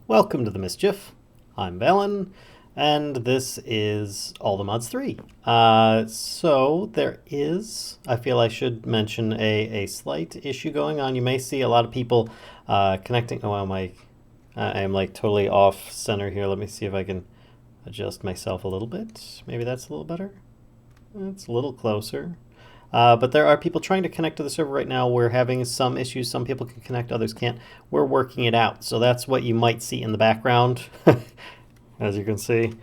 Welcome to the Mischief. I'm Valen, and this is All the Mods 3. So there is, I feel I should mention a slight issue going on. You may see a lot of people connecting. Oh, wow, I am like totally off center here. Let me see if I can adjust myself a little bit. Maybe that's a little better. It's a little closer. But there are people trying to connect to the server right now. We're having some issues. Some people can connect, others can't. We're working it out. So that's what you might see in the background, as you can see.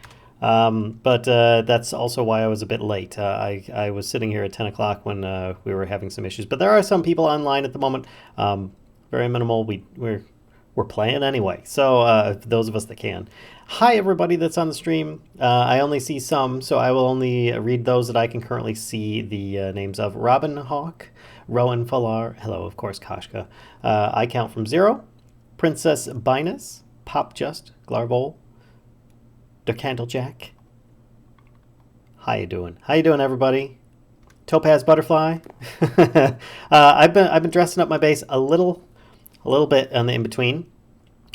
But that's also why I was a bit late. I was sitting here at 10 o'clock when we were having some issues. But there are some people online at the moment. Very minimal. We're playing anyway. So those of us that can. Hi, everybody that's on the stream. I only see some, so I will only read those that I can currently see the names of. Robin Hawk, Rowan Falar, hello, of course, Kashka. I count from 0. Princess Binus, Pop Just, Glarvol, the Candlejack. How you doing? How you doing, everybody? Topaz Butterfly. I've been dressing up my base a little bit on the in between.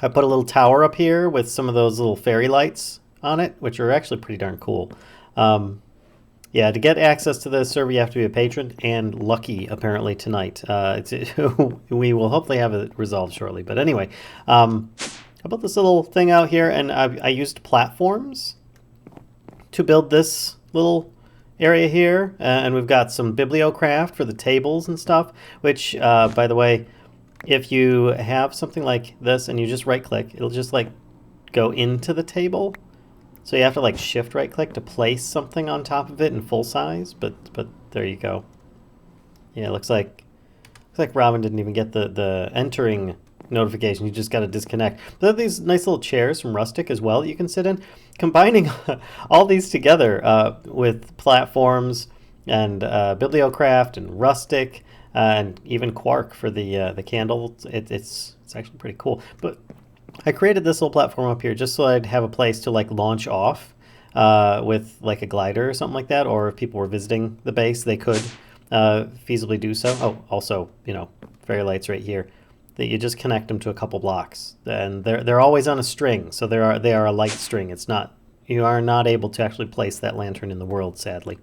I put a little tower up here with some of those little fairy lights on it, which are actually pretty darn cool. Yeah, to get access to the server, you have to be a patron and lucky, apparently, tonight. We will hopefully have it resolved shortly. But anyway, I built this little thing out here, and I used platforms to build this little area here. And we've got some bibliocraft for the tables and stuff, which, by the way, if you have something like this and you just right click, it'll just like go into the table. So you have to like shift right click to place something on top of it in full size, but there you go. Yeah, it looks like Robin didn't even get the entering notification. You just got to disconnect. But there are these nice little chairs from Rustic as well that you can sit in. Combining all these together with platforms and bibliocraft and Rustic, and even Quark for the candle. It's actually pretty cool. But I created this little platform up here just so I'd have a place to like launch off with like a glider or something like that. Or if people were visiting the base, they could feasibly do so. Oh, also, you know, fairy lights right here. That you just connect them to a couple blocks, and they're always on a string. So they are a light string. It's not, you are not able to actually place that lantern in the world, sadly.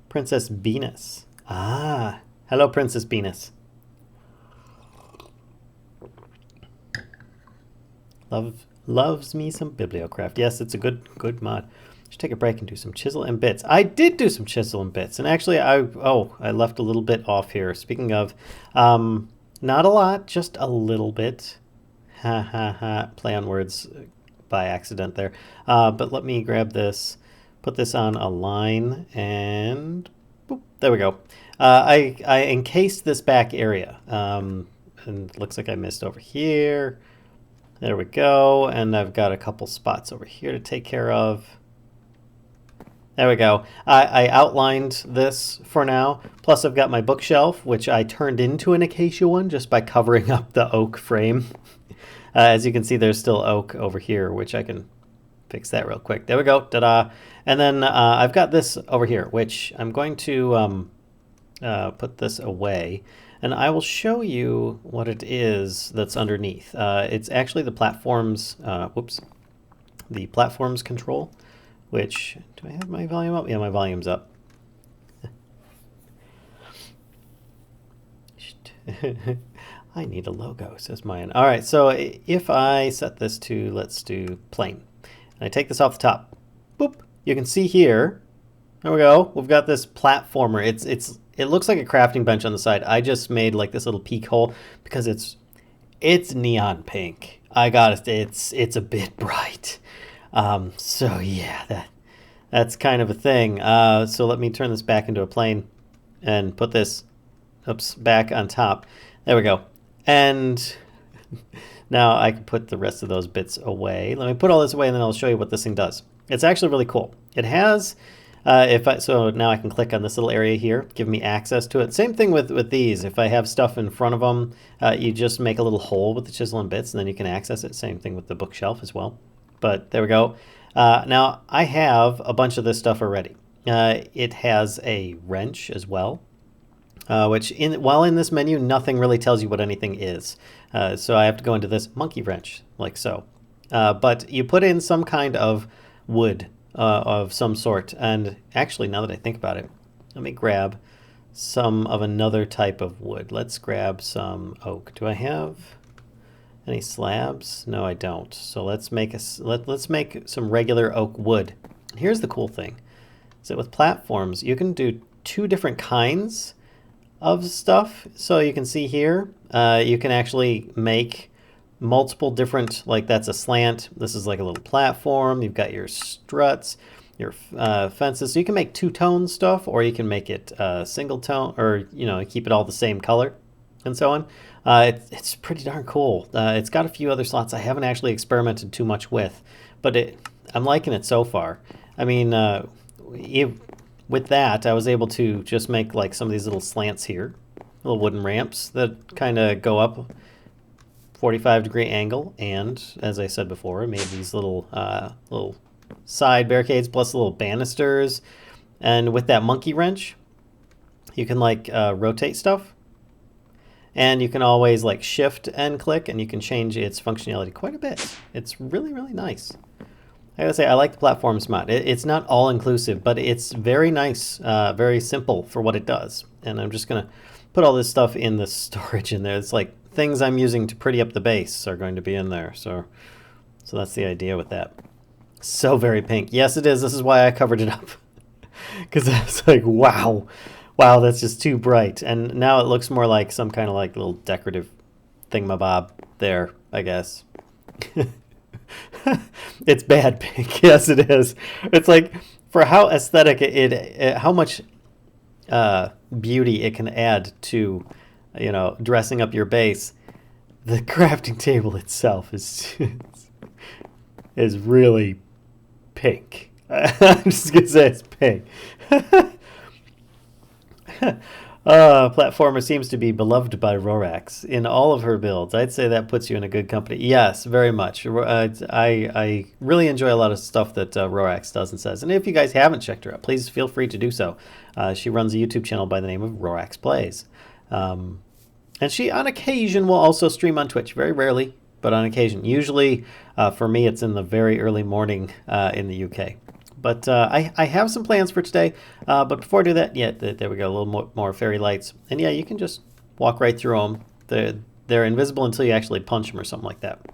Princess Venus. Ah, hello, Princess Venus. Loves me some bibliocraft. Yes, it's a good mod. Should take a break and do some chisel and bits. I did do some chisel and bits, and actually, I left a little bit off here. Speaking of, not a lot, just a little bit. Ha ha ha. Play on words by accident there. But let me grab this. Put this on a line, and boop, there we go. I encased this back area, and it looks like I missed over here. There we go, and I've got a couple spots over here to take care of. There we go. I outlined this for now. Plus, I've got my bookshelf, which I turned into an acacia one just by covering up the oak frame. As you can see, there's still oak over here, which I can fix that real quick. There we go. Ta-da. And then I've got this over here, which I'm going to put this away. And I will show you what it is that's underneath. It's actually the platforms, the platforms control, which, do I have my volume up? Yeah, my volume's up. I need a logo, says Mayan. All right, so if I set this to, let's do plain. And I take this off the top. Boop. You can see here. There we go. We've got this platformer. It looks like a crafting bench on the side. I just made like this little peek hole because it's neon pink. I got it. It's a bit bright. So yeah, that's kind of a thing. So let me turn this back into a plane and put this back on top. There we go. And now I can put the rest of those bits away. Let me put all this away, and then I'll show you what this thing does. It's actually really cool. It has, so now I can click on this little area here, give me access to it. Same thing with these. If I have stuff in front of them, you just make a little hole with the chisel and bits, and then you can access it. Same thing with the bookshelf as well. But there we go. Now I have a bunch of this stuff already. It has a wrench as well. which while in this menu, nothing really tells you what anything is. So I have to go into this monkey wrench, like so. But you put in some kind of wood of some sort. And actually, now that I think about it, let me grab some of another type of wood. Let's grab some oak. Do I have any slabs? No, I don't. So let's make let's make some regular oak wood. Here's the cool thing: is that with platforms, you can do two different kinds of stuff. So you can see here, you can actually make multiple different, like that's a slant. This is like a little platform. You've got your struts, your fences. So you can make two-tone stuff, or you can make it single tone, or keep it all the same color, and so on. It's pretty darn cool. It's got a few other slots I haven't actually experimented too much with, but I'm liking it so far. I mean, with that, I was able to just make like some of these little slants here, little wooden ramps that kind of go up 45-degree angle, and as I said before, I made these little side barricades plus little banisters. And with that monkey wrench, you can like rotate stuff, and you can always like shift and click, and you can change its functionality quite a bit. It's really, really nice. I gotta say, I like the platforms mod. It's not all inclusive, but it's very nice, very simple for what it does. And I'm just gonna put all this stuff in the storage in there. It's like things I'm using to pretty up the base are going to be in there. So that's the idea with that. So very pink. Yes, it is. This is why I covered it up. Because I was like, wow, that's just too bright. And now it looks more like some kind of like little decorative thingamabob there, I guess. It's bad pink. Yes, it is. It's like, for how aesthetic how much beauty it can add to, dressing up your base. The crafting table itself is really pink. I'm just gonna say it's pink. Platformer seems to be beloved by Rorax in all of her builds. I'd say that puts you in a good company. Yes, very much. I really enjoy a lot of stuff that Rorax does and says. And if you guys haven't checked her out, please feel free to do so. She runs a YouTube channel by the name of Rorax Plays. And she, on occasion, will also stream on Twitch. Very rarely, but on occasion. Usually, for me, it's in the very early morning in the UK. But I have some plans for today. But before I do that, there we go, a little more fairy lights. And yeah, you can just walk right through them. They're invisible until you actually punch them or something like that.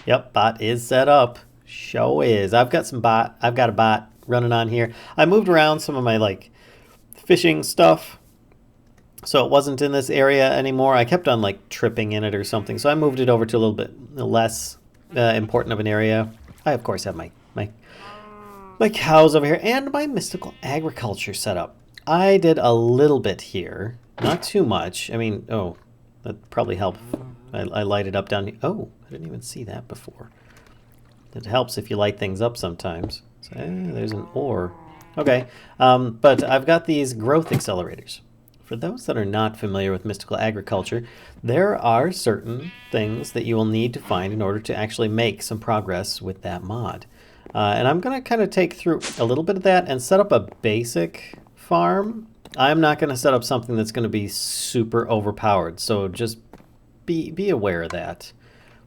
Yep, bot is set up. Show is. I've got a bot running on here. I moved around some of my like fishing stuff, so it wasn't in this area anymore. I kept on like tripping in it or something, so I moved it over to a little bit less important of an area. I of course have my cows over here and my mystical agriculture setup. I did a little bit here, not too much. I mean, oh, that probably helped. I light it up down here. Oh, I didn't even see that before. It helps if you light things up sometimes. So, there's an ore. Okay, but I've got these growth accelerators. For those that are not familiar with mystical agriculture, there are certain things that you will need to find in order to actually make some progress with that mod. And I'm going to kind of take through a little bit of that and set up a basic farm. I'm not going to set up something that's going to be super overpowered, so just be aware of that.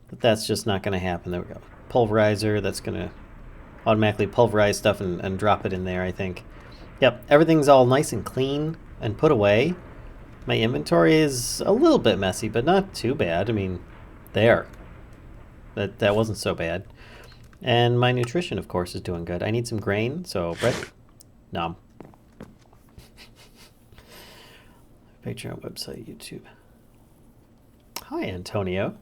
But that's just not going to happen. There we go. Pulverizer, that's going to automatically pulverize stuff and drop it in there, I think. Yep, everything's all nice and clean and put away. My inventory is a little bit messy, but not too bad. I mean, there. That wasn't so bad. And my nutrition, of course, is doing good. I need some grain, so bread. Nom. Patreon, website, YouTube. Hi, Antonio.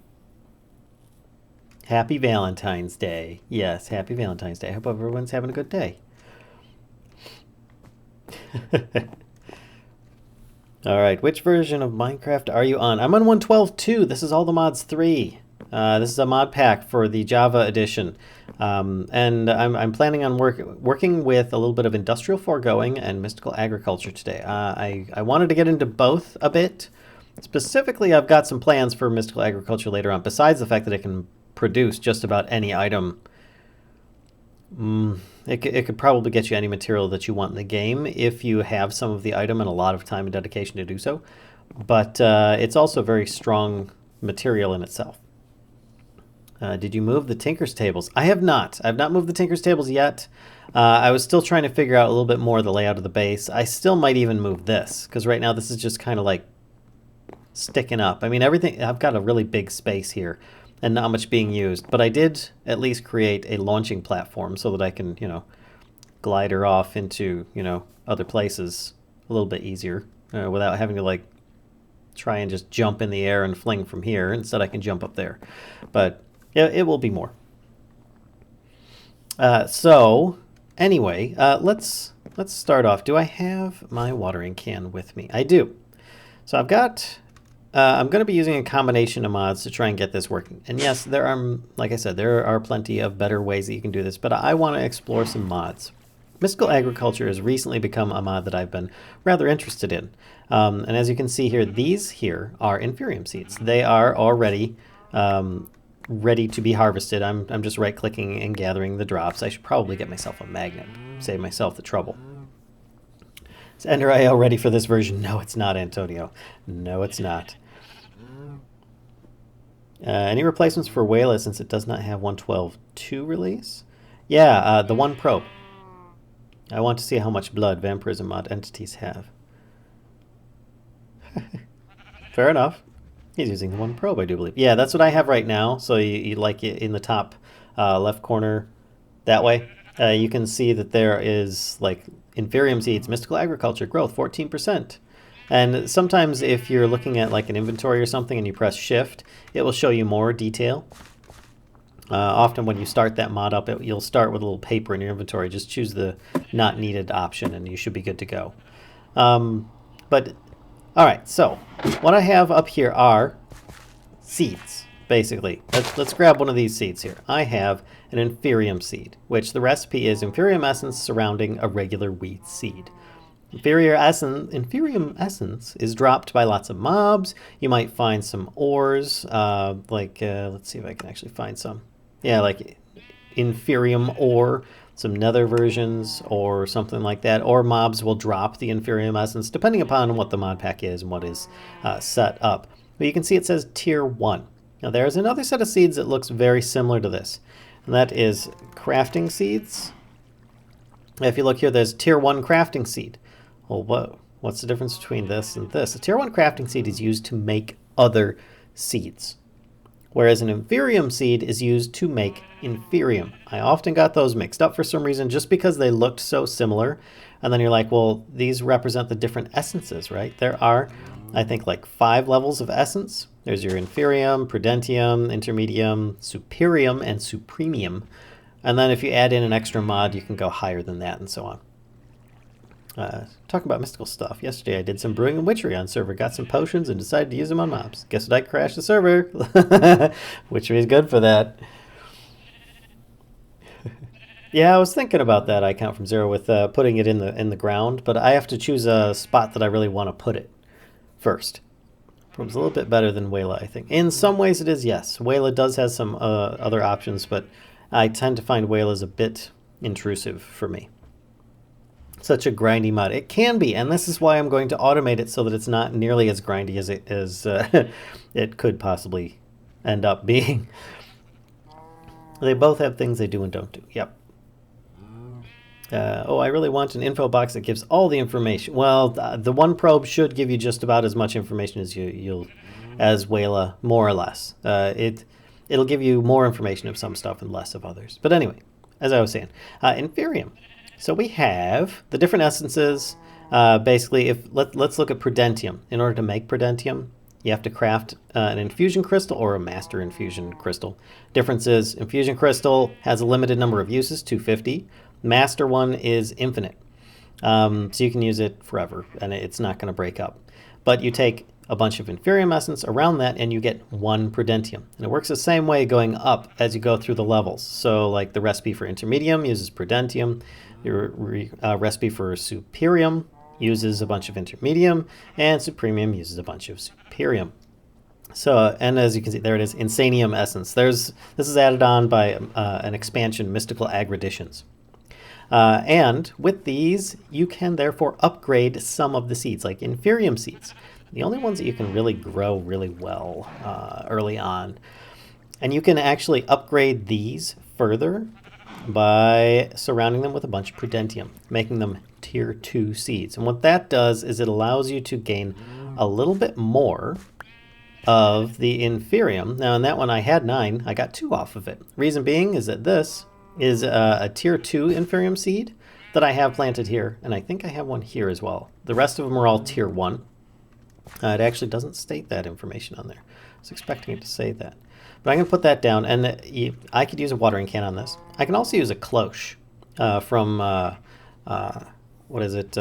Happy Valentine's Day. Yes, happy Valentine's Day. I hope everyone's having a good day. All right, which version of Minecraft are you on? I'm on 1.12.2. This is all the mods 3. This is a mod pack for the Java edition. And I'm planning on working with a little bit of industrial foregoing and mystical agriculture today. I wanted to get into both a bit. Specifically, I've got some plans for mystical agriculture later on, besides the fact that it can produce just about any item It could probably get you any material that you want in the game if you have some of the item and a lot of time and dedication to do so. But it's also very strong material in itself. Did you move the Tinker's tables? I have not. I have not moved the Tinker's tables yet. I was still trying to figure out a little bit more of the layout of the base. I still might even move this, because right now this is just kind of like sticking up. I mean, everything, I've got a really big space here and not much being used, but I did at least create a launching platform so that I can, glide her off into, other places a little bit easier without having to like try and just jump in the air and fling from here. Instead, I can jump up there. But yeah, it will be more. So anyway, let's start off. Do I have my watering can with me? I do. So I've got, I'm going to be using a combination of mods to try and get this working. And yes, there are, like I said, there are plenty of better ways that you can do this, but I want to explore some mods. Mystical Agriculture has recently become a mod that I've been rather interested in. And as you can see here, these here are Inferium seeds. They are already ready to be harvested. I'm just right-clicking and gathering the drops. I should probably get myself a magnet, save myself the trouble. Is Ender IL ready for this version? No, it's not, Antonio. No, it's not. Any replacements for Wayla since it does not have 112.2 release? Yeah, the one probe. I want to see how much blood vampirism mod entities have. Fair enough. He's using the one probe, I do believe. Yeah, that's what I have right now. So you like it in the top left corner that way. You can see that there is like Inferium seeds, Mystical Agriculture, growth 14%. And sometimes if you're looking at like an inventory or something and you press shift, it will show you more detail. Often when you start that mod up, you'll start with a little paper in your inventory. Just choose the not needed option and you should be good to go. But all right, so what I have up here are seeds, basically. Let's grab one of these seeds here. I have an Inferium seed, which the recipe is Inferium essence surrounding a regular wheat seed. Inferium essence is dropped by lots of mobs. You might find some ores, let's see if I can actually find some. Yeah, like Inferium ore, some nether versions or something like that, or mobs will drop the Inferium essence depending upon what the mod pack is and what is set up. But you can see it says tier 1. Now there's another set of seeds that looks very similar to this, and that is crafting seeds. If you look here, there's tier 1 crafting seed. Well, what's the difference between this and this? A tier 1 crafting seed is used to make other seeds, whereas an Inferium seed is used to make Inferium. I often got those mixed up for some reason just because they looked so similar. And then you're like, well, these represent the different essences, right? There are, I think, like 5 levels of essence. There's your Inferium, Prudentium, Intermedium, Superium, and Supremium. And then if you add in an extra mod, you can go higher than that and so on. Talking about mystical stuff. Yesterday I did some brewing and witchery on server, got some potions, and decided to use them on mobs. Guess what? I crashed the server. Witchery is good for that. Yeah, I was thinking about that I count from 0 with putting it in the ground, but I have to choose a spot that I really want to put it first. It's a little bit better than Wayla, I think. In some ways it is, yes. Wayla does have some other options, but I tend to find Wayla's a bit intrusive for me. Such a grindy mod. It can be, and this is why I'm going to automate it so that it's not nearly as grindy as it could possibly end up being. They both have things they do and don't do. Yep. I really want an info box that gives all the information. Well, the one probe should give you just about as much information as as Wayla, more or less. It'll give you more information of some stuff and less of others. But anyway, as I was saying, Inferium. So we have the different essences. Basically, let's look at Prudentium. In order to make Prudentium, you have to craft an infusion crystal or a master infusion crystal. Difference is infusion crystal has a limited number of uses, 250. Master one is infinite. So you can use it forever and it's not going to break up. But you take a bunch of Inferium essence around that and you get 1 Prudentium. And it works the same way going up as you go through the levels. So like the recipe for Intermedium uses Prudentium. Your recipe for Superium uses a bunch of Intermedium, and Supremium uses a bunch of Superium. So, and as you can see, there it is, Insanium Essence. This is added on by an expansion, Mystical Agriditions. And with these, you can therefore upgrade some of the seeds, like inferium seeds. The only ones that you can really grow really well early on. And you can actually upgrade these further by surrounding them with a bunch of prudentium, making them tier 2 seeds. And what that does is it allows you to gain a little bit more of the inferium. Now in that one I had 9, I got 2 off of it. Reason being is that this is a tier 2 inferium seed that I have planted here, and I think I have one here as well. The rest of them are all tier 1. It actually doesn't state that information on there. I was expecting it to say that. But I'm going to put that down, and I could use a watering can on this. I can also use a cloche from, what is it?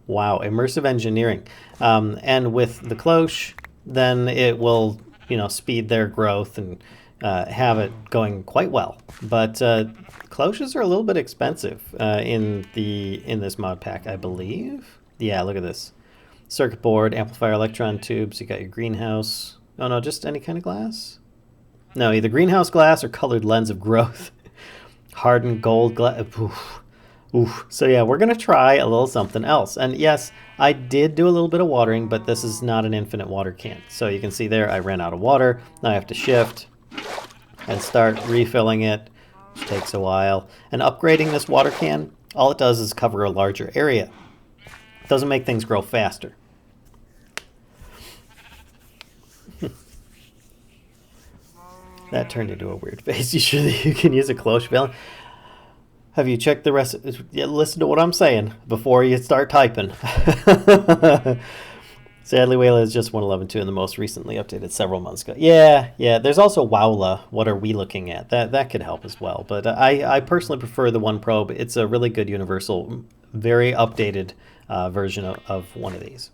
Wow, immersive engineering. And with the cloche, then it will, speed their growth and have it going quite well. But cloches are a little bit expensive in this mod pack, I believe. Yeah, look at this. Circuit board, amplifier, electron tubes. You got your greenhouse. Oh no, just any kind of glass? No, either greenhouse glass or colored lens of growth. Hardened gold glass. Oof. Oof. So yeah, we're going to try a little something else. And yes, I did do a little bit of watering, but this is not an infinite water can. So you can see there, I ran out of water. Now I have to shift and start refilling it, which takes a while. And upgrading this water can, all it does is cover a larger area. It doesn't make things grow faster. That turned into a weird face. You can use a cloche villain. Have you checked the rest? Listen to what I'm saying before you start typing. Sadly, Wayla is just 1.11.2 and the most recently updated several months ago. Yeah. There's also Wowla. What are we looking at? That could help as well. But I personally prefer the One Probe. It's a really good universal, very updated version of one of these.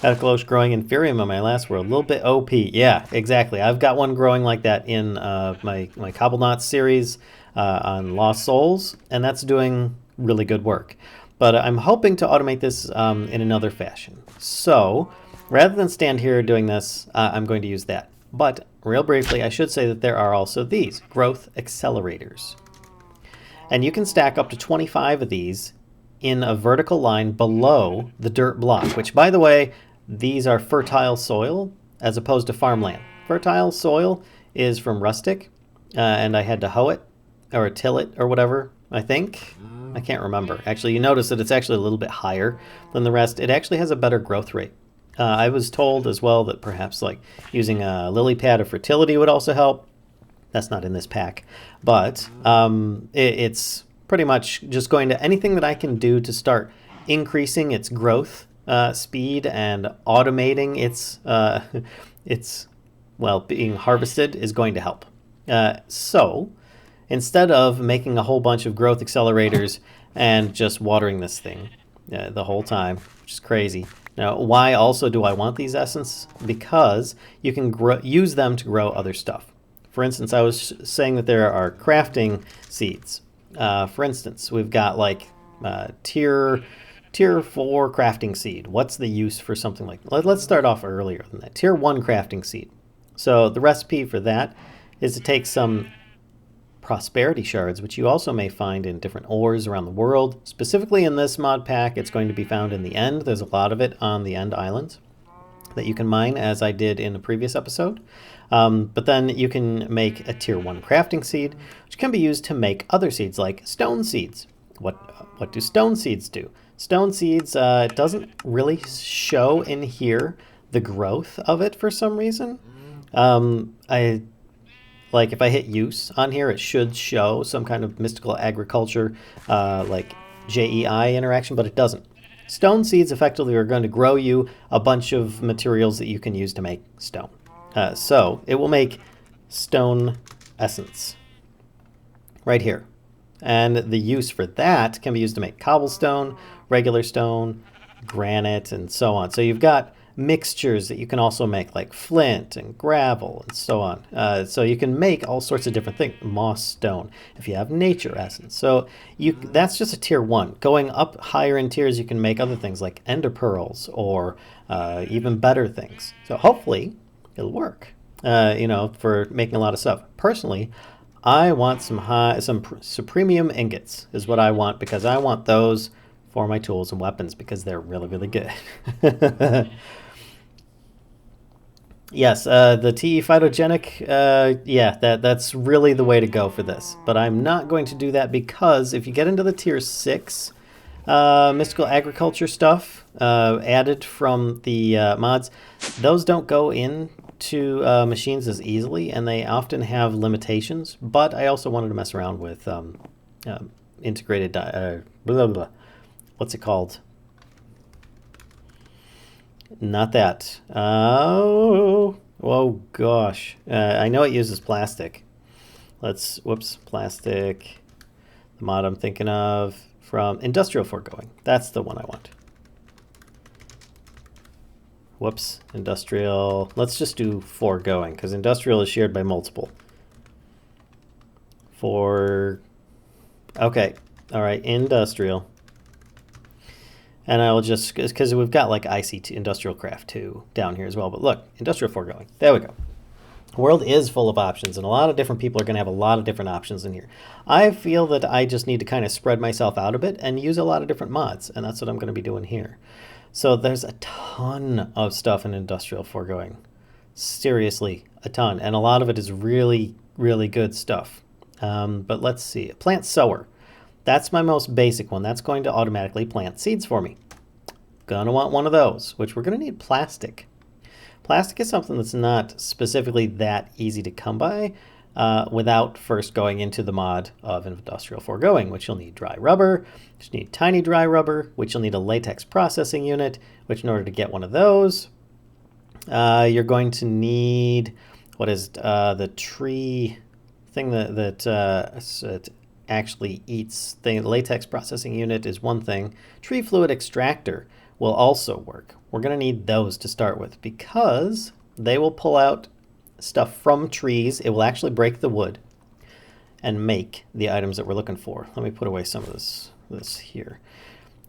Had a cloche growing inferium on my last world. A little bit OP. Yeah, exactly. I've got one growing like that in my Cobble Knots series on Lost Souls, and that's doing really good work. But I'm hoping to automate this in another fashion. So rather than stand here doing this, I'm going to use that. But real briefly, I should say that there are also these growth accelerators. And you can stack up to 25 of these in a vertical line below the dirt block, which, by the way, these are fertile soil as opposed to farmland. Fertile soil is from rustic, and I had to hoe it or till it or whatever, I think. I can't remember. Actually, you notice that it's actually a little bit higher than the rest. It actually has a better growth rate. I was told as well that perhaps like using a lily pad of fertility would also help. That's not in this pack, but it's pretty much just going to anything that I can do to start increasing its growth speed and automating its being harvested is going to help. So instead of making a whole bunch of growth accelerators and just watering this thing the whole time, which is crazy. Now, why also do I want these essence? Because you can use them to grow other stuff. For instance, I was saying that there are crafting seeds. For instance, we've got like tier 4 crafting seed. What's the use for something like that? Let's start off earlier than that. Tier 1 crafting seed. So the recipe for that is to take some prosperity shards, which you also may find in different ores around the world. Specifically in this mod pack, it's going to be found in the end. There's a lot of it on the end islands that you can mine, as I did in the previous episode. But then you can make a tier 1 crafting seed, which can be used to make other seeds like stone seeds. What do stone seeds do? Stone seeds, it doesn't really show in here the growth of it for some reason. If I hit use on here, it should show some kind of mystical agriculture, like JEI interaction, but it doesn't. Stone seeds effectively are going to grow you a bunch of materials that you can use to make stone. So it will make stone essence right here. And the use for that can be used to make cobblestone, regular stone, granite, and so on. So you've got mixtures that you can also make, like flint and gravel and so on. So you can make all sorts of different things. Moss stone, if you have nature essence. So that's just a tier 1. Going up higher in tiers, you can make other things like ender pearls or even better things. So hopefully it'll work, for making a lot of stuff. Personally, I want some premium ingots is what I want, because I want those for my tools and weapons because they're really, really good. Yes, the TE phytogenic, yeah, that's really the way to go for this. But I'm not going to do that because if you get into the tier 6 mystical agriculture stuff added from the mods, those don't go into machines as easily, and they often have limitations. But I also wanted to mess around with integrated, blah, blah, blah. What's it called? Not that. Oh gosh. I know it uses plastic. Whoops, plastic. The mod I'm thinking of from Industrial Foregoing. That's the one I want. Whoops, Industrial. Let's just do Foregoing, because Industrial is shared by multiple. Okay. All right, Industrial. And I will just, because we've got like ICT, Industrial Craft 2 down here as well. But look, Industrial Foregoing. There we go. The world is full of options, and a lot of different people are going to have a lot of different options in here. I feel that I just need to kind of spread myself out a bit and use a lot of different mods, and that's what I'm going to be doing here. So there's a ton of stuff in Industrial Foregoing. Seriously, a ton. And a lot of it is really, really good stuff. But let's see. Plant Sower. That's my most basic one. That's going to automatically plant seeds for me. Gonna want one of those, which we're going to need plastic. Plastic is something that's not specifically that easy to come by without first going into the mod of Industrial Foregoing, which you'll need dry rubber, which you need tiny dry rubber, which you'll need a latex processing unit, which in order to get one of those, you're going to need, what is the tree thing that actually eats thing. Latex processing unit is one thing. Tree fluid extractor will also work. We're going to need those to start with because they will pull out stuff from trees. It will actually break the wood and make the items that we're looking for. Let me put away some of this here.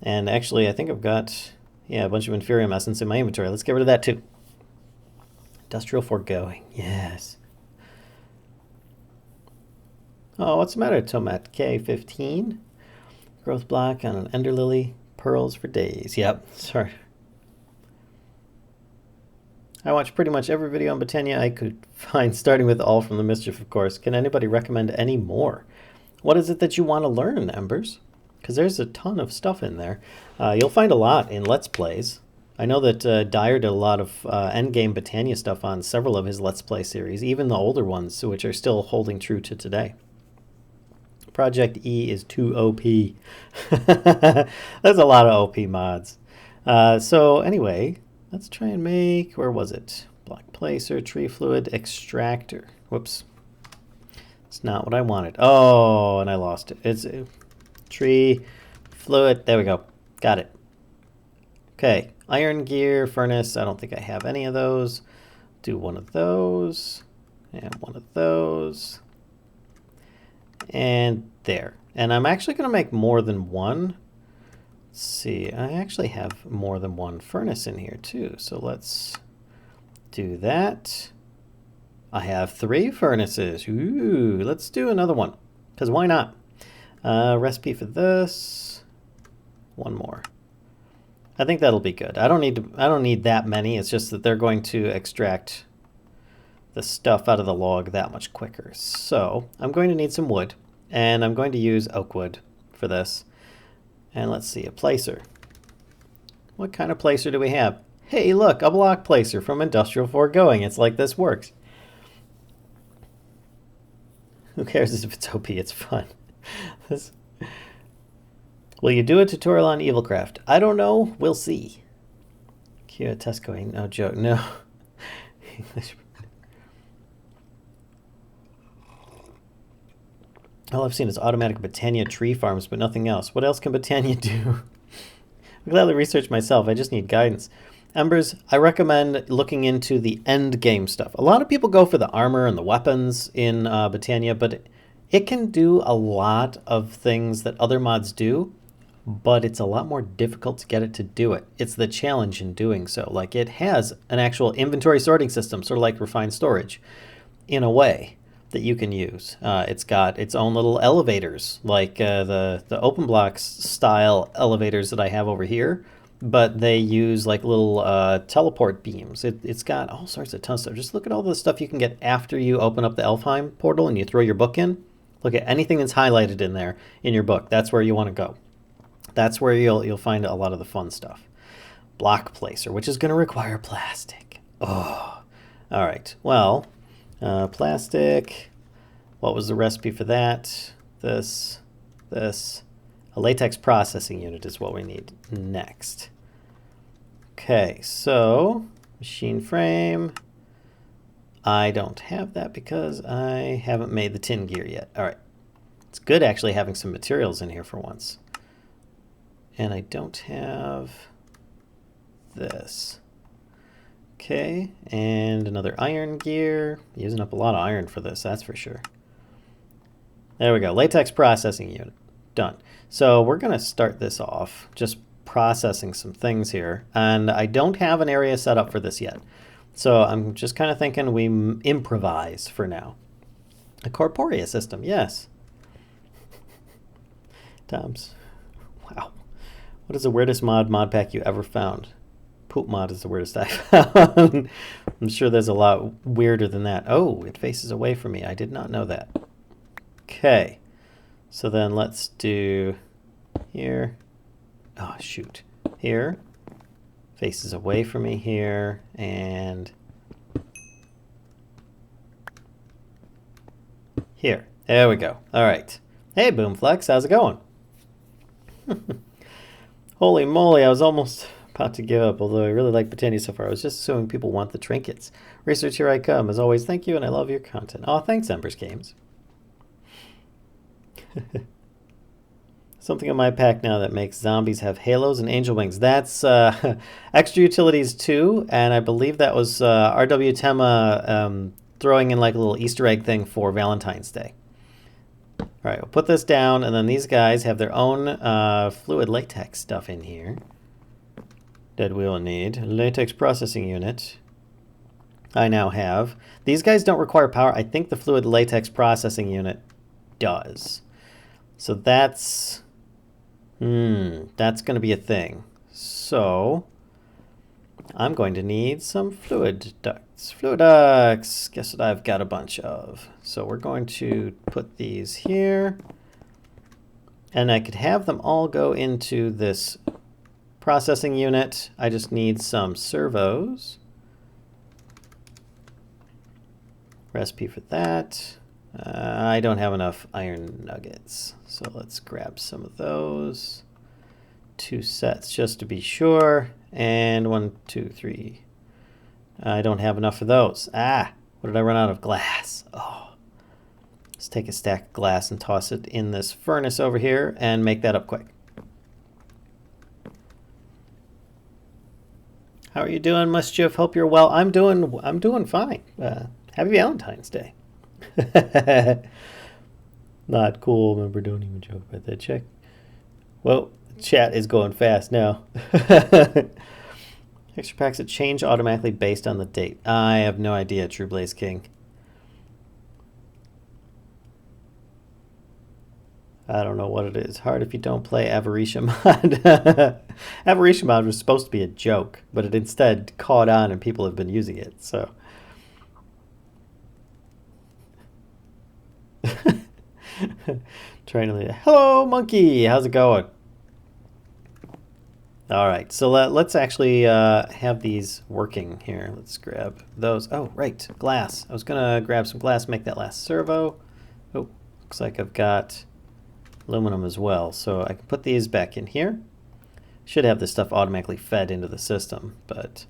And actually, I think I've got, yeah, a bunch of Inferium Essence in my inventory. Let's get rid of that too. Industrial Foregoing, yes. Oh, what's the matter, Tomat? K15. Growth block on an Ender Lily. Pearls for days. Yep, sorry. I watch pretty much every video on Botania I could find, starting with all from the Mischief, of course. Can anybody recommend any more? What is it that you want to learn, Embers? Because there's a ton of stuff in there. You'll find a lot in Let's Plays. I know that Dyer did a lot of endgame Botania stuff on several of his Let's Play series, even the older ones, which are still holding true to today. Project E is too OP. There's a lot of OP mods. So anyway, let's try and make, where was it? Block placer, tree fluid extractor. Whoops. It's not what I wanted. Oh, and I lost it. It's tree fluid. There we go. Got it. Okay. Iron gear, furnace. I don't think I have any of those. Do one of those. And one of those. And there. And I'm actually going to make more than one. Let's see. I actually have more than one furnace in here too. So let's do that. I have 3 furnaces. Ooh, let's do another one. Because why not? Recipe for this. One more. I think that'll be good. I don't need that many. It's just that they're going to extract the stuff out of the log that much quicker. So I'm going to need some wood, and I'm going to use oak wood for this. And let's see, a placer. What kind of placer do we have? Hey, look, a block placer from Industrial Foregoing. It's like this works. Who cares if it's OP? It's fun. Will you do a tutorial on Evilcraft? I don't know. We'll see. Cue a Tesco ain't no joke. No. English. All I've seen is automatic Botania tree farms, but nothing else. What else can Botania do? I'll gladly research myself. I just need guidance. Embers, I recommend looking into the end game stuff. A lot of people go for the armor and the weapons in Botania, but it can do a lot of things that other mods do, but it's a lot more difficult to get it to do it. It's the challenge in doing so. Like, it has an actual inventory sorting system, sort of like refined storage, in a way. that you can use. It's got its own little elevators, like the open blocks style elevators that I have over here, but they use like little teleport beams. It's got all sorts of tons of stuff. Just look at all the stuff you can get after you open up the Elfheim portal and you throw your book in. Look at anything that's highlighted in there in your book. That's where you want to go. That's where you'll find a lot of the fun stuff. Block placer, which is going to require plastic. Oh, all right. Well, plastic. What was the recipe for that? This. A latex processing unit is what we need next. Okay, so machine frame. I don't have that because I haven't made the tin gear yet. All right. It's good actually having some materials in here for once. And I don't have this. Okay, and another iron gear. Using up a lot of iron for this, that's for sure. There we go, latex processing unit, done. So we're gonna start this off, just processing some things here. And I don't have an area set up for this yet. So I'm just kind of thinking we improvise for now. A corporea system, yes. Tom's, wow. What is the weirdest mod pack you ever found? Poop mod is the weirdest I found. I'm sure there's a lot weirder than that. Oh, it faces away from me. I did not know that. Okay. So then let's do here. Oh, shoot. Here. Faces away from me here. And here. There we go. All right. Hey, Boomflex. How's it going? Holy moly, I was almost about to give up, although I really like Botania so far. I was just assuming people want the trinkets. Research, here I come. As always, thank you, and I love your content. Oh, thanks, Embers Games. Something in my pack now that makes zombies have halos and angel wings. That's Extra Utilities 2, and I believe that was RW Tema throwing in like a little Easter egg thing for Valentine's Day. All right, we'll put this down, and then these guys have their own fluid latex stuff in here that we'll need. Latex processing unit. I now have. These guys don't require power. I think the fluid latex processing unit does. So that's going to be a thing. So I'm going to need some fluid ducts. Fluid ducts. Guess what I've got a bunch of. So we're going to put these here. And I could have them all go into this processing unit. I just need some servos. Recipe for that. I don't have enough iron nuggets. So let's grab some of those. 2 sets just to be sure. And 1, 2, 3. I don't have enough of those. Ah, what did I run out of? Glass. Oh. Let's take a stack of glass and toss it in this furnace over here and make that up quick. How are you doing, Mischief? Hope you're well. I'm doing fine. Happy Valentine's Day. Not cool. Remember, don't even joke about that. Check. Well, chat is going fast now. Extra packs that change automatically based on the date. I have no idea, True Blaze King. I don't know what it is. Hard if you don't play Avarisha mod. Avarisha mod was supposed to be a joke, but it instead caught on and people have been using it, so. Trying to. Hello, monkey. How's it going? All right, so let's actually have these working here. Let's grab those. Oh, right, glass. I was gonna grab some glass, make that last servo. Oh, looks like I've got aluminum as well, so I can put these back in here. Should have this stuff automatically fed into the system, but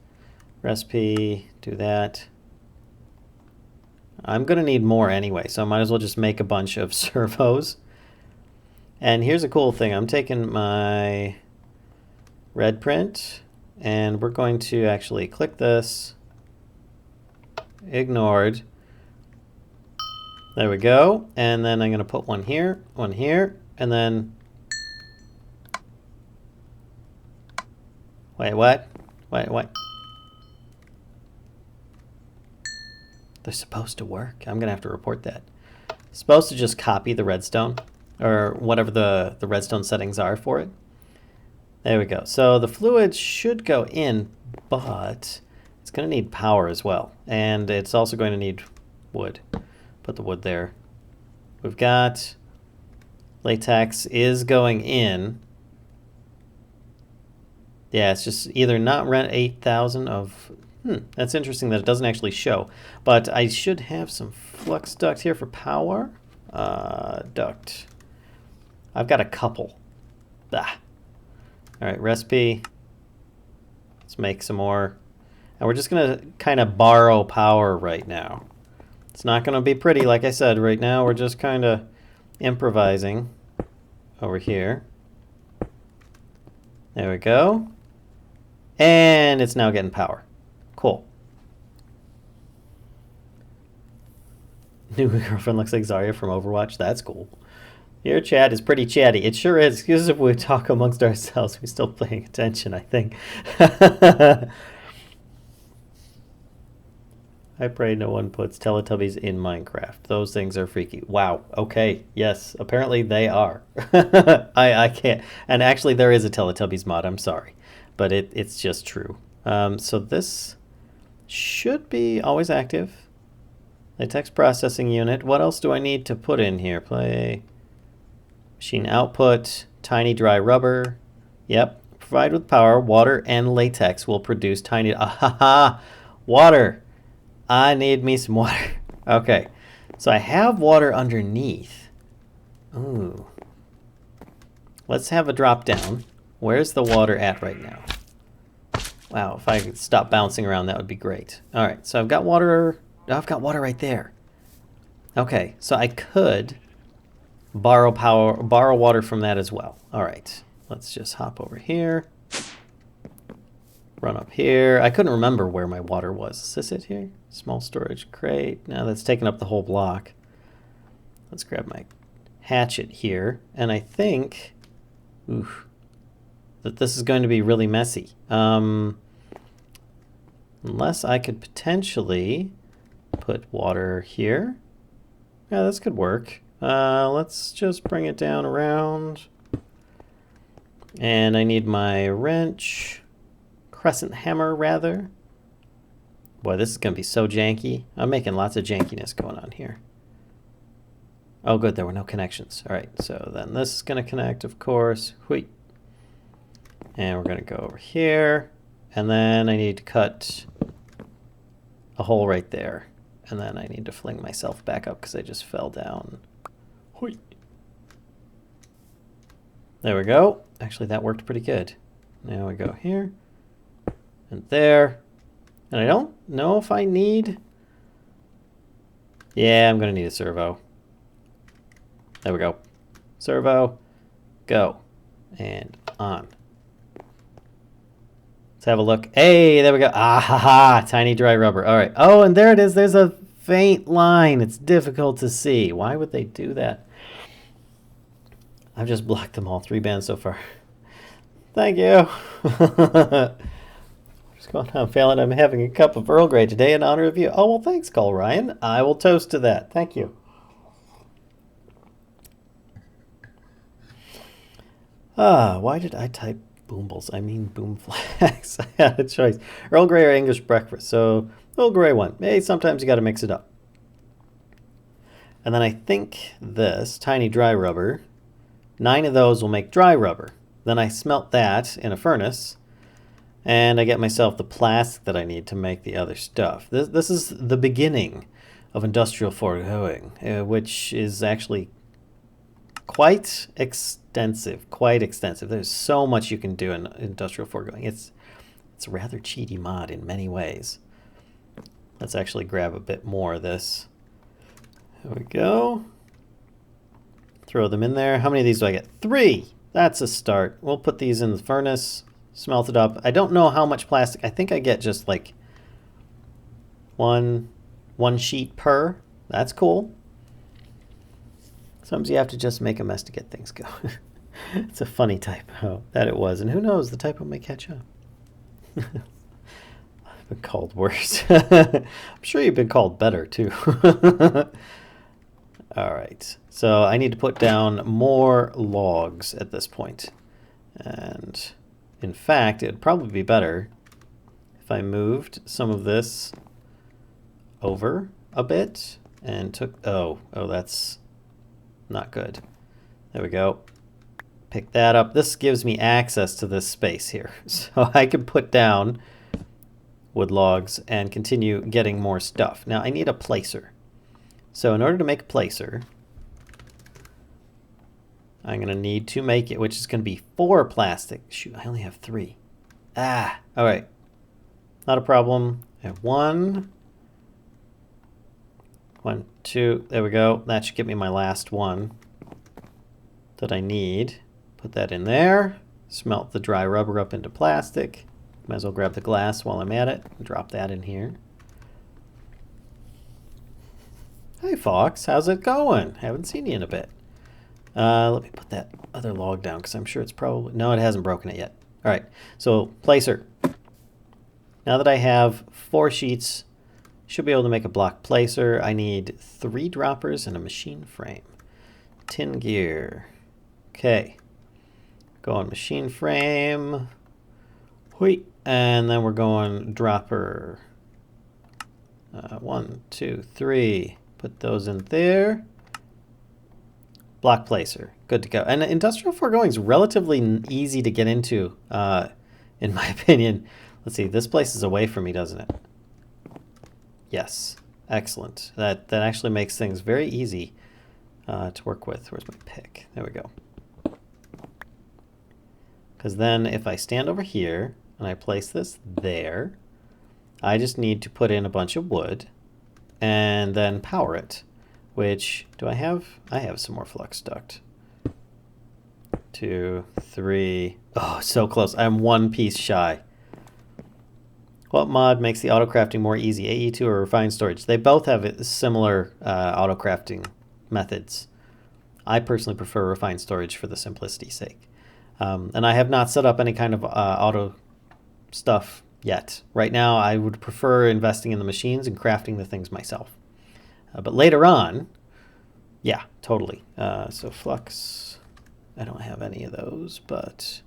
recipe, do that. I'm gonna need more anyway, so I might as well just make a bunch of servos. And here's a cool thing. I'm taking my red print and we're going to actually click this. Ignored. There we go. And then I'm going to put one here, and then. Wait, what? Wait, what? They're supposed to work. I'm going to have to report that. Supposed to just copy the redstone, or whatever the redstone settings are for it. There we go. So the fluid should go in, but it's going to need power as well. And it's also going to need wood. Put the wood there. We've got latex is going in. Yeah, it's just either not rent 8,000 of... that's interesting that it doesn't actually show. But I should have some flux duct here for power. Duct. I've got a couple. Ah. All right, recipe. Let's make some more. And we're just going to kind of borrow power right now. It's not going to be pretty, like I said. Right now, we're just kind of improvising over here. There we go. And it's now getting power. Cool. New girlfriend looks like Zarya from Overwatch. That's cool. Your chat is pretty chatty. It sure is. Excuse us if we talk amongst ourselves. We're still paying attention, I think. I pray no one puts Teletubbies in Minecraft. Those things are freaky. Wow. Okay. Yes. Apparently they are. I can't. And actually there is a Teletubbies mod. I'm sorry. But it's just true. So this should be always active. Latex processing unit. What else do I need to put in here? Play machine output, tiny dry rubber. Yep. Provide with power, water, and latex will produce tiny... Ahaha! Water! I need me some water. Okay. So I have water underneath. Ooh. Let's have a drop down. Where's the water at right now? Wow, if I could stop bouncing around, that would be great. All right, so I've got water. Oh, I've got water right there. Okay, so I could borrow water from that as well. All right, let's just hop over here. Run up here. I couldn't remember where my water was. Is this it here? Small storage crate. Now that's taking up the whole block. Let's grab my hatchet here. And I think that this is going to be really messy. Unless I could potentially put water here. Yeah, this could work. Let's just bring it down around. And I need my wrench. Crescent hammer, rather. Boy, this is going to be so janky. I'm making lots of jankiness going on here. Oh, good, there were no connections. All right, so then this is going to connect, of course. Hui. And we're going to go over here. And then I need to cut a hole right there. And then I need to fling myself back up because I just fell down. Hui. There we go. Actually, that worked pretty good. Now we go here. And there. And I don't know if I need... Yeah, I'm going to need a servo. There we go. Servo. Go. And on. Let's have a look. Hey, there we go. Ah, ha, ha. Tiny dry rubber. All right. Oh, and there it is. There's a faint line. It's difficult to see. Why would they do that? I've just blocked them all 3 bands so far. Thank you. What's going on, Phelan? I'm having a cup of Earl Grey today in honor of you. Oh, well, thanks, Cole Ryan. I will toast to that. Thank you. Why did I type boombles? I mean boom flags. I had a choice. Earl Grey or English breakfast. So, Earl Grey one. Hey, sometimes you got to mix it up. And then I think this tiny dry rubber, 9 of those will make dry rubber. Then I smelt that in a furnace. And I get myself the plastic that I need to make the other stuff. This is the beginning of industrial foregoing, which is actually quite extensive. There's so much you can do in industrial foregoing. It's a rather cheaty mod in many ways. Let's actually grab a bit more of this. There we go. Throw them in there. How many of these do I get? 3! That's a start. We'll put these in the furnace. Smelt it up. I don't know how much plastic. I think I get just like one sheet per. That's cool. Sometimes you have to just make a mess to get things going. It's a funny typo that it was. And who knows, the typo may catch up. Been called worse. I'm sure you've been called better too. All right, so I need to put down more logs at this point. And in fact, it'd probably be better if I moved some of this over a bit and took, oh, that's not good. There we go. Pick that up. This gives me access to this space here. So I can put down wood logs and continue getting more stuff. Now I need a placer. So in order to make a placer, I'm going to need to make it, which is going to be 4 plastic. Shoot, I only have 3. Ah, all right. Not a problem. I have 1, 2, there we go. That should give me my last one that I need. Put that in there. Smelt the dry rubber up into plastic. Might as well grab the glass while I'm at it and drop that in here. Hey Fox, how's it going? Haven't seen you in a bit. Let me put that other log down because I'm sure it's probably... No, it hasn't broken it yet. All right, so placer. Now that I have 4 sheets, should be able to make a block placer. I need 3 droppers and a machine frame. Tin gear. Okay. Go on machine frame. Whee. And then we're going dropper. 1, 2, 3. Put those in there. Block placer. Good to go. And industrial foregoing is relatively easy to get into, in my opinion. Let's see. This place is away from me, doesn't it? Yes. Excellent. That actually makes things very easy to work with. Where's my pick? There we go. Because then if I stand over here and I place this there, I just need to put in a bunch of wood and then power it, which, do I have? I have some more flux duct. 2, 3. Oh, so close. I'm 1 piece shy. What mod makes the auto crafting more easy, AE2 or refined storage? They both have similar auto crafting methods. I personally prefer refined storage for the simplicity's sake. And I have not set up any kind of auto stuff yet. Right now, I would prefer investing in the machines and crafting the things myself. But later on, yeah, totally. So flux, I don't have any of those, but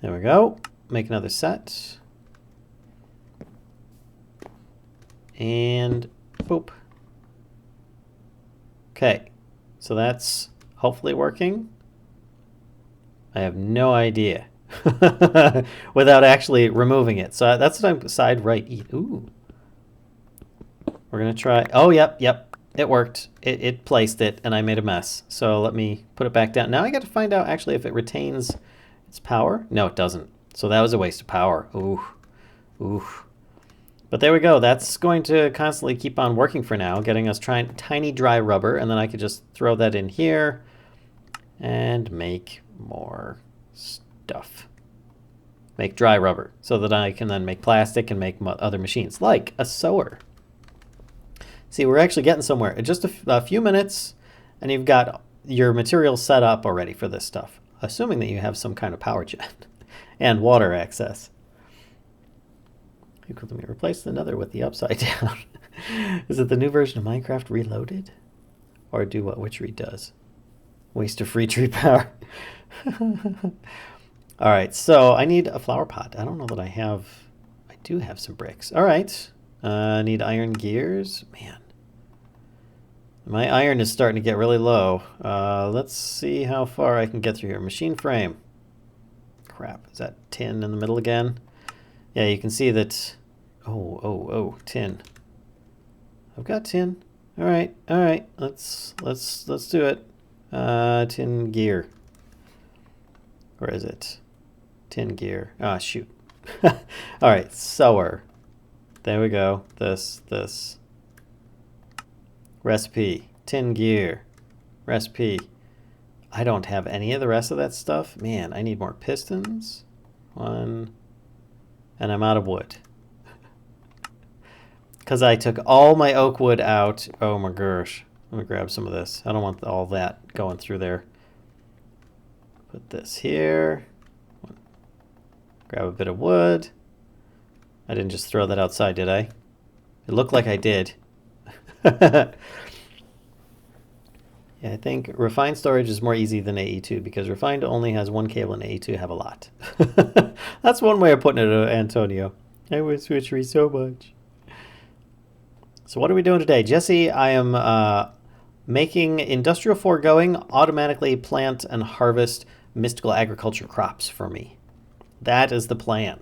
there we go. Make another set. And boop. Okay, so that's hopefully working. I have no idea without actually removing it. So that's what I'm side right eat. Ooh. We're going to try. Oh, yep. It worked. It placed it and I made a mess. So let me put it back down. Now I got to find out actually if it retains its power. No, it doesn't. So that was a waste of power. Ooh. But there we go. That's going to constantly keep on working for now, getting us tiny dry rubber. And then I could just throw that in here and make more stuff. Make dry rubber so that I can then make plastic and make other machines, like a sewer. See, we're actually getting somewhere. In just a few minutes, and you've got your materials set up already for this stuff, assuming that you have some kind of power gen and water access. Let me replace the nether with the upside down. Is it the new version of Minecraft Reloaded? Or do what Witchery does? Waste of free tree power. All right, so I need a flower pot. I don't know that I have... I do have some bricks. All right. I need iron gears. Man. My iron is starting to get really low. Let's see how far I can get through here. Machine frame. Crap. Is that tin in the middle again? Yeah, you can see that... Oh, tin. I've got tin. All right. Let's do it. Tin gear. Where is it? Tin gear. Ah, shoot. All right, sewer. There we go. This. Recipe. Tin gear. Recipe. I don't have any of the rest of that stuff. Man, I need more pistons. 1. And I'm out of wood. Because I took all my oak wood out. Oh my gosh. Let me grab some of this. I don't want all that going through there. Put this here. Grab a bit of wood. I didn't just throw that outside, did I? It looked like I did. Yeah, I think refined storage is more easy than AE2 because refined only has one cable and AE2 have a lot. That's one way of putting it, Antonio. I wish switchery so much. So what are we doing today? Jesse, I am making industrial foregoing automatically plant and harvest mystical agriculture crops for me. That is the plan.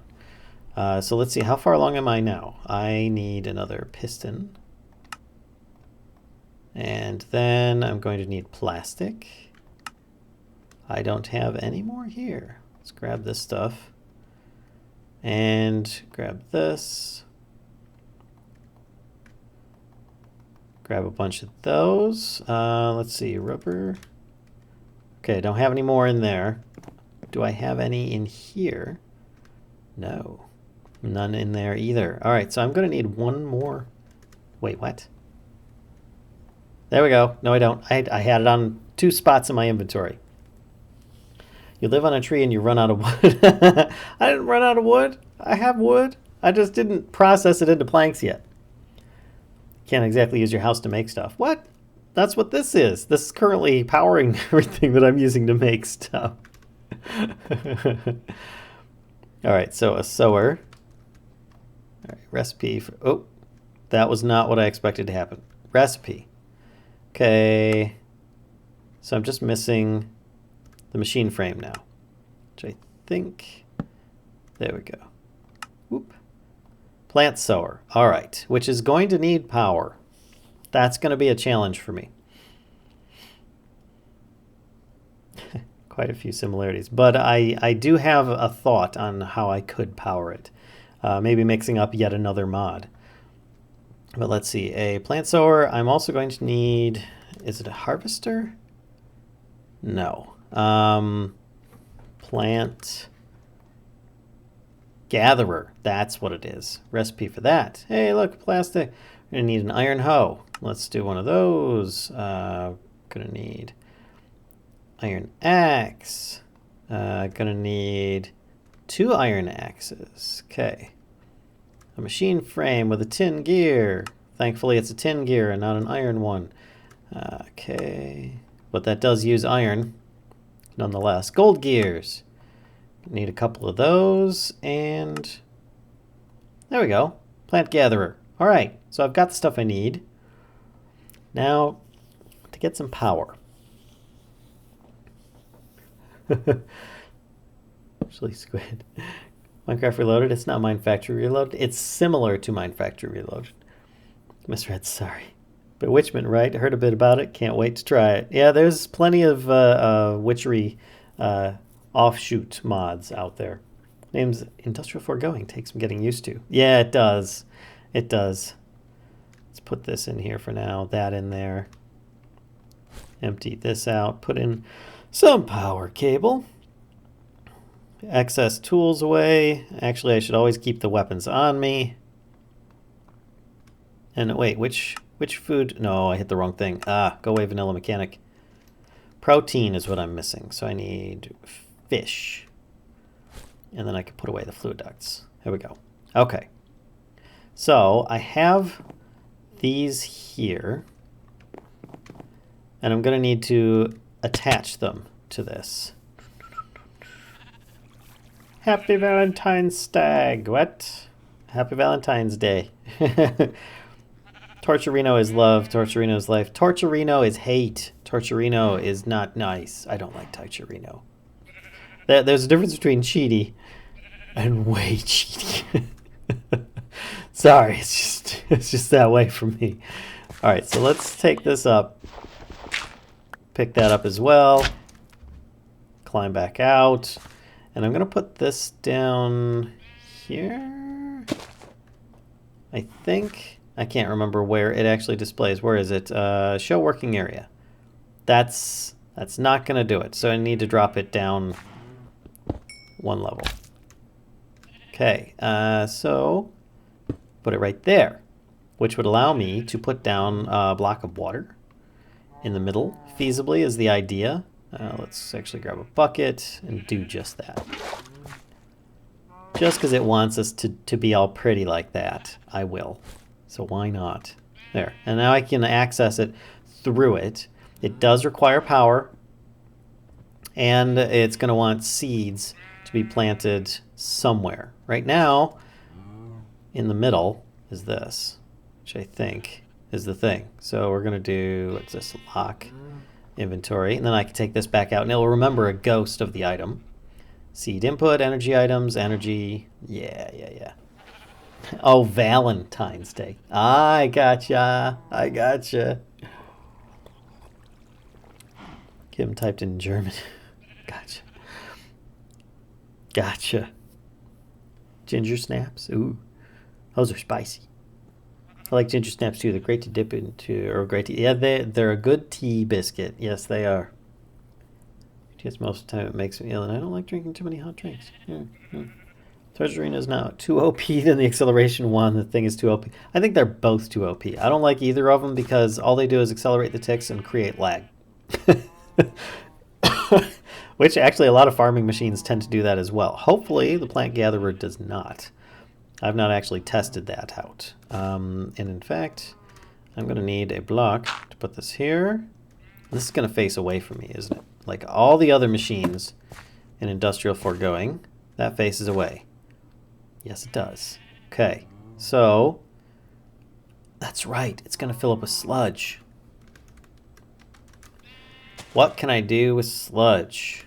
So let's see, how far along am I now? I need another piston. And then I'm going to need plastic. I don't have any more here. Let's grab this stuff. And grab this. Grab a bunch of those. Let's see, rubber. Okay, I don't have any more in there. Do I have any in here? No. None in there either. All right, so I'm going to need one more. Wait, what? There we go. No, I don't. I had it on 2 spots in my inventory. You live on a tree and you run out of wood. I didn't run out of wood. I have wood. I just didn't process it into planks yet. Can't exactly use your house to make stuff. What? That's what this is. This is currently powering everything that I'm using to make stuff. All right, so a sower. All right, recipe for, oh, that was not what I expected to happen. Recipe. Okay. So I'm just missing the machine frame now, which I think, there we go. Whoop. Plant sower. All right, which is going to need power. That's going to be a challenge for me. Quite a few similarities, but I do have a thought on how I could power it. Maybe mixing up yet another mod. But let's see, a plant sower. I'm also going to need, is it a harvester? No. Plant gatherer. That's what it is. Recipe for that. Hey, look, plastic. We're going to need an iron hoe. Let's do one of those. Going to need iron axe. Going to need 2 iron axes. Okay. A machine frame with a tin gear. Thankfully, it's a tin gear and not an iron one. Okay. But that does use iron, nonetheless. Gold gears. Need a couple of those, and there we go. Plant gatherer. All right, so I've got the stuff I need. Now, to get some power. Actually, squid. Minecraft Reloaded. It's not Minecraft Reloaded. It's similar to Minecraft Reloaded. Miss Red, sorry. Bewitchment, right? Heard a bit about it. Can't wait to try it. Yeah, there's plenty of witchery offshoot mods out there. Name's Industrial Foregoing. Takes some getting used to. Yeah, it does. It does. Let's put this in here for now. That in there. Empty this out. Put in some power cable. Excess tools away. Actually, I should always keep the weapons on me. And wait, which food? No, I hit the wrong thing. Go away, vanilla mechanic. Protein is what I'm missing. So I need fish. And then I can put away the fluid ducts. There we go. Okay. So I have these here. And I'm going to need to attach them to this. Happy Valentine's Stag. What? Happy Valentine's Day. Torturino is love. Torturino is life. Torturino is hate. Torturino is not nice. I don't like Torturino. There's a difference between cheaty and way cheaty. Sorry, it's just that way for me. All right, so let's take this up. Pick that up as well. Climb back out. And I'm going to put this down here. I think. I can't remember where it actually displays. Where is it? Show working area. That's not going to do it. So I need to drop it down 1 level. Okay, so put it right there, which would allow me to put down a block of water in the middle, feasibly, is the idea. Let's actually grab a bucket and do just that. Just because it wants us to be all pretty like that, I will. So why not? There. And now I can access it through it. It does require power. And it's going to want seeds to be planted somewhere. Right now, in the middle is this, which I think is the thing. So we're going to do, what's this, lock inventory. And then I can take this back out, and it'll remember a ghost of the item. Seed input, energy items, energy. Yeah. Oh, Valentine's Day. I gotcha. Kim typed in German. Gotcha. Ginger snaps. Ooh. Those are spicy. I like ginger snaps too. They're great to dip into, or great to, yeah, they're a good tea biscuit. Yes, they are. Yes, most of the time it makes me ill, and I don't like drinking too many hot drinks. Treasuring is now too OP than the acceleration one. The thing is too OP. I think they're both too OP. I don't like either of them because all they do is accelerate the ticks and create lag. Which actually a lot of farming machines tend to do that as well. Hopefully the plant gatherer does not. I've not actually tested that out. And in fact, I'm going to need a block to put this here. This is going to face away from me, isn't it? Like all the other machines in Industrial Foregoing, that faces away. Yes, it does. Okay, so that's right. It's going to fill up with sludge. What can I do with sludge?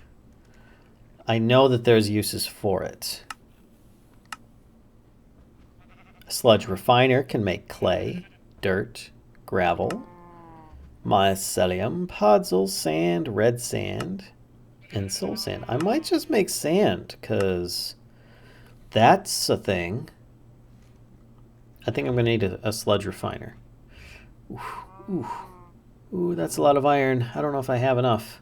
I know that there's uses for it. A sludge refiner can make clay, dirt, gravel, mycelium, podzol, sand, red sand, and soul sand. I might just make sand, because that's a thing. I think I'm going to need a sludge refiner. Ooh, that's a lot of iron. I don't know if I have enough.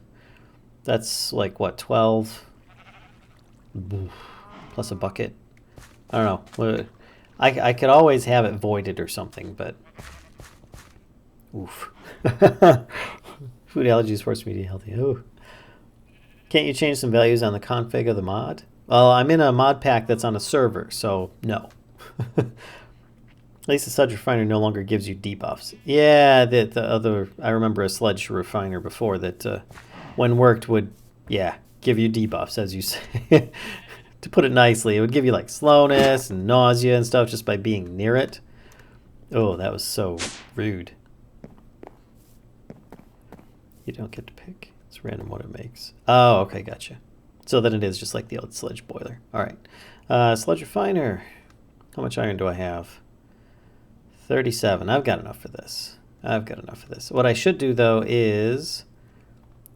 That's like, what, 12? Plus a bucket. I don't know. I could always have it voided or something, but... Oof. Food allergies force me to be healthy. Ooh. Can't you change some values on the config of the mod? Well, I'm in a mod pack that's on a server, so no. At least the sludge refiner no longer gives you debuffs. Yeah, the other... I remember a sludge refiner before that, when worked, would, yeah, give you debuffs, as you say. To put it nicely, it would give you, like, slowness and nausea and stuff just by being near it. Oh, that was so rude. You don't get to pick. It's random what it makes. Oh, okay, gotcha. So then it is just like the old sludge boiler. All right. Sludge refiner. How much iron do I have? 37. I've got enough for this. What I should do, though, is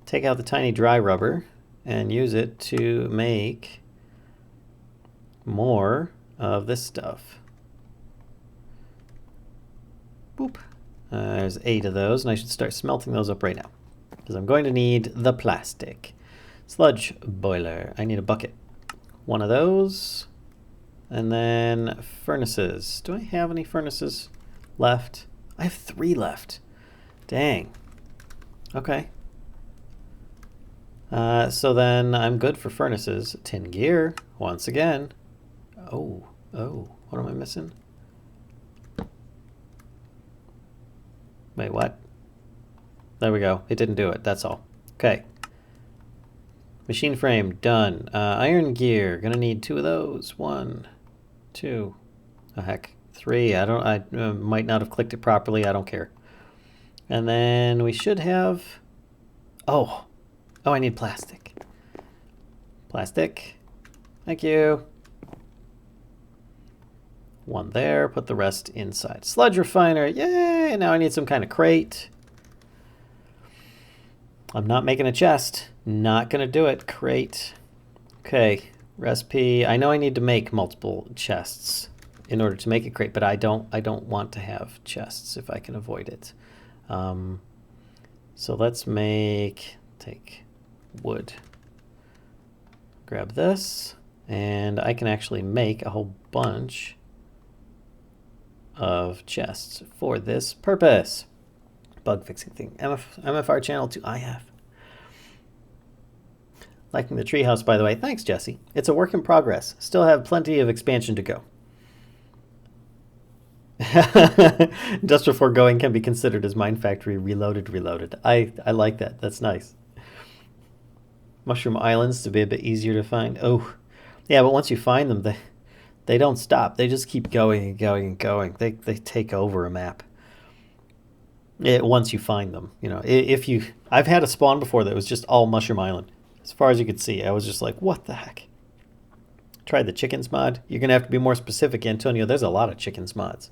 take out the tiny dry rubber and use it to make more of this stuff. Boop. There's 8 of those, and I should start smelting those up right now, because I'm going to need the plastic. Sludge boiler. I need a bucket. 1 of those. And then furnaces. Do I have any furnaces left? I have 3 left. Dang. Okay. So then I'm good for furnaces. Tin gear, once again. Oh, what am I missing? Wait, what? There we go. It didn't do it, that's all. Okay. Machine frame, done. Iron gear, gonna need 2 of those. 1, 2, oh heck, 3. I might not have clicked it properly, I don't care. And then we should have, oh, I need plastic. Plastic, thank you. 1 there, put the rest inside. Sludge refiner, yay! Now I need some kind of crate. I'm not making a chest. Not gonna do it. Crate. Okay, recipe. I know I need to make multiple chests in order to make a crate, but I don't want to have chests if I can avoid it. So let's take wood. Grab this, and I can actually make a whole bunch of chests for this purpose. Bug fixing thing. MFR channel 2. I have. Liking the treehouse, by the way. Thanks, Jesse. It's a work in progress. Still have plenty of expansion to go. Industrial Foregoing can be considered as Mine Factory reloaded. I like that. That's nice. Mushroom Islands to be a bit easier to find. Oh, yeah, but once you find them, they don't stop. They just keep going and going and going. They take over a map. Once you find them, you know. I've had a spawn before that was just all Mushroom Island. As far as you could see, I was just like, what the heck? Tried the chickens mod. You're gonna have to be more specific, Antonio. There's a lot of chickens mods.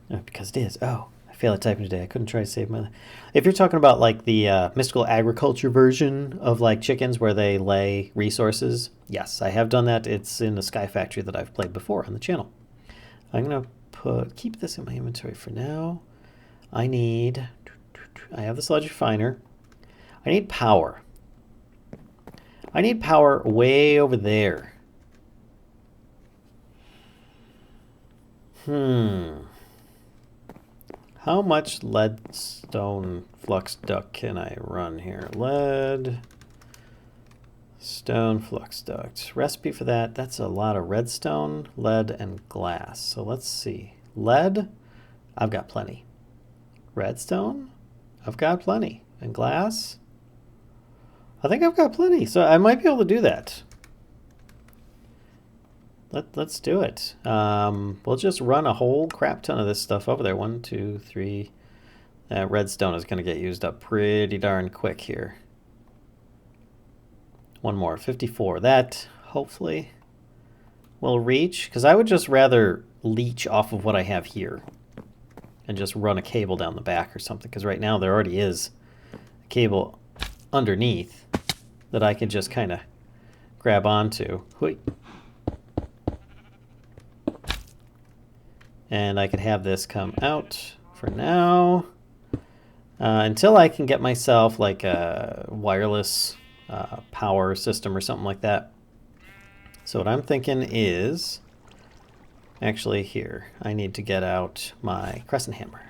Because it is. Oh, I failed at typing today. I couldn't try to save my life. If you're talking about like the mystical agriculture version of like chickens where they lay resources, yes, I have done that. It's in the Sky Factory that I've played before on the channel. I'm going to keep this in my inventory for now. I have the sludge refiner. I need power. I need power way over there. How much leadstone flux duct can I run here? Lead, stone flux duct. Recipe for that, that's a lot of redstone, lead, and glass. So let's see. Lead, I've got plenty. Redstone, I've got plenty. And glass, I think I've got plenty. So I might be able to do that. Let's do it. We'll just run a whole crap ton of this stuff over there. 1, 2, 3. That redstone is going to get used up pretty darn quick here. One more, 54. That hopefully will reach, because I would just rather leech off of what I have here and just run a cable down the back or something, because right now there already is a cable underneath that I can just kind of grab onto. Hui. And I could have this come out for now until I can get myself like a wireless power system or something like that. So what I'm thinking is, actually here, I need to get out my crescent hammer.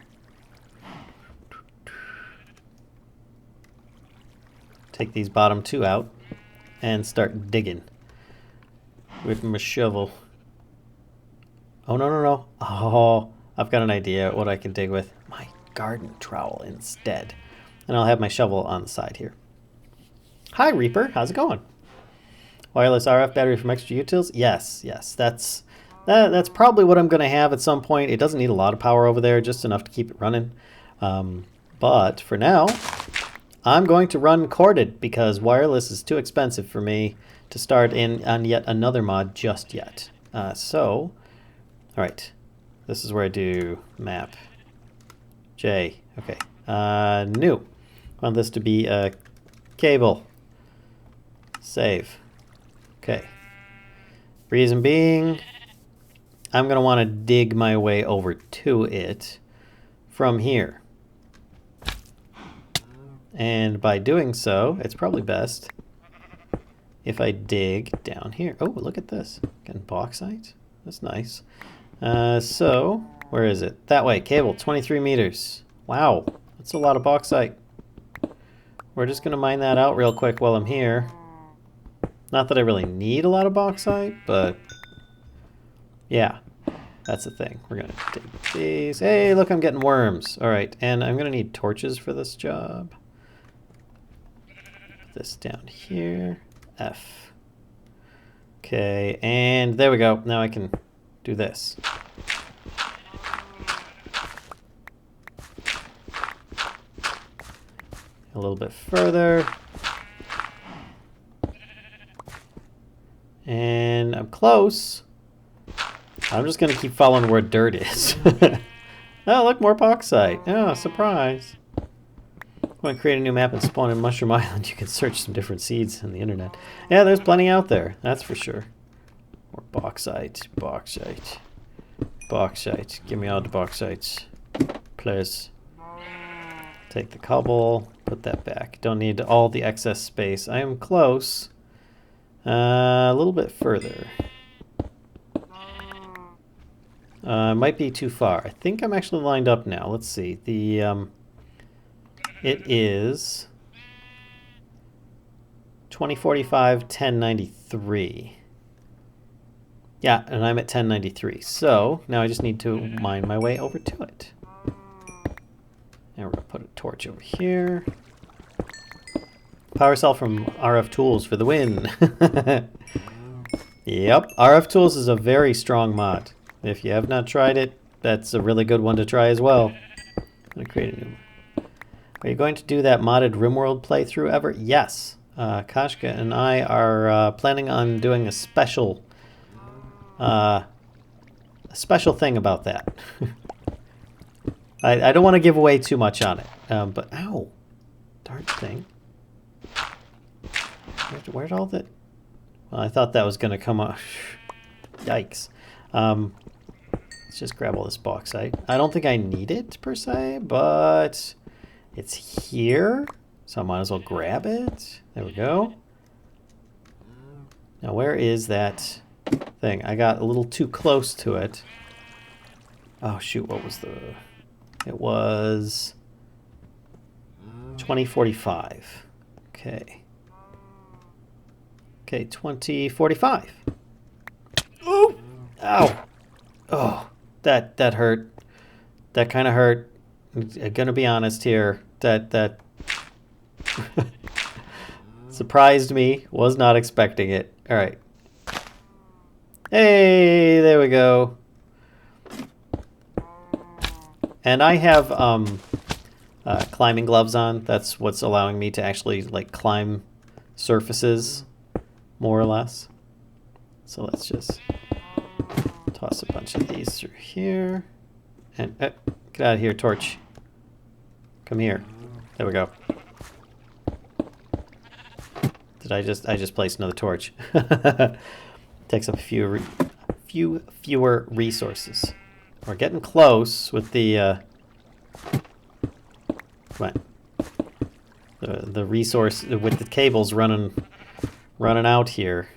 Take these bottom two out and start digging with my shovel. Oh, no. Oh, I've got an idea what I can dig with. My garden trowel instead. And I'll have my shovel on the side here. Hi, Reaper. How's it going? Wireless RF battery from extra utils? Yes. That's probably what I'm going to have at some point. It doesn't need a lot of power over there, just enough to keep it running. But for now, I'm going to run corded because wireless is too expensive for me to start in on yet another mod just yet. All right, this is where I do map. J, okay. New. I want this to be a cable. Save. Okay. Reason being, I'm going to want to dig my way over to it from here. And by doing so, it's probably best if I dig down here. Oh, look at this. Getting bauxite. That's nice. So, where is it? That way, cable, 23 meters. Wow, that's a lot of bauxite. We're just going to mine that out real quick while I'm here. Not that I really need a lot of bauxite, but yeah, that's the thing. We're going to take these. Hey, look, I'm getting worms. All right, and I'm going to need torches for this job. Put this down here. F. Okay, and there we go. Now I can do this. A little bit further. And I'm close. I'm just going to keep following where dirt is. Oh, look, more bauxite. Oh, surprise. When I create a new map and spawn in Mushroom Island, you can search some different seeds on the internet. Yeah, there's plenty out there. That's for sure. More bauxite. Give me all the bauxites, please. Take the cobble, put that back. Don't need all the excess space. I am close. A little bit further. Might be too far. I think I'm actually lined up now. Let's see. It is 2045, 1093. Yeah, and I'm at 1093. So now I just need to mine my way over to it. And we're going to put a torch over here. Power cell from RF Tools for the win. Yep, RF Tools is a very strong mod. If you have not tried it, that's a really good one to try as well. I'm going to create a new one. Are you going to do that modded RimWorld playthrough ever? Yes. Kashka and I are planning on doing a special thing about that. I don't want to give away too much on it, but ow, darn thing. Where'd all the... Well, I thought that was going to come off. Yikes. Let's just grab all this bauxite. I don't think I need it, per se, but it's here, so I might as well grab it. There we go. Now, where is that thing? I got a little too close to it. Oh, shoot, what was the... It was 2045. Okay. Okay, 2045. Ooh! Ow! Oh, that hurt. That kind of hurt. I'm gonna be honest here. That surprised me. Was not expecting it. All right. Hey, there we go. And I have climbing gloves on. That's what's allowing me to actually like climb surfaces, more or less. So let's just toss a bunch of these through here. And get out of here, torch. Come here. There we go. I just placed another torch. Takes up a few fewer resources. We're getting close with the come on. The resource with the cables running out here.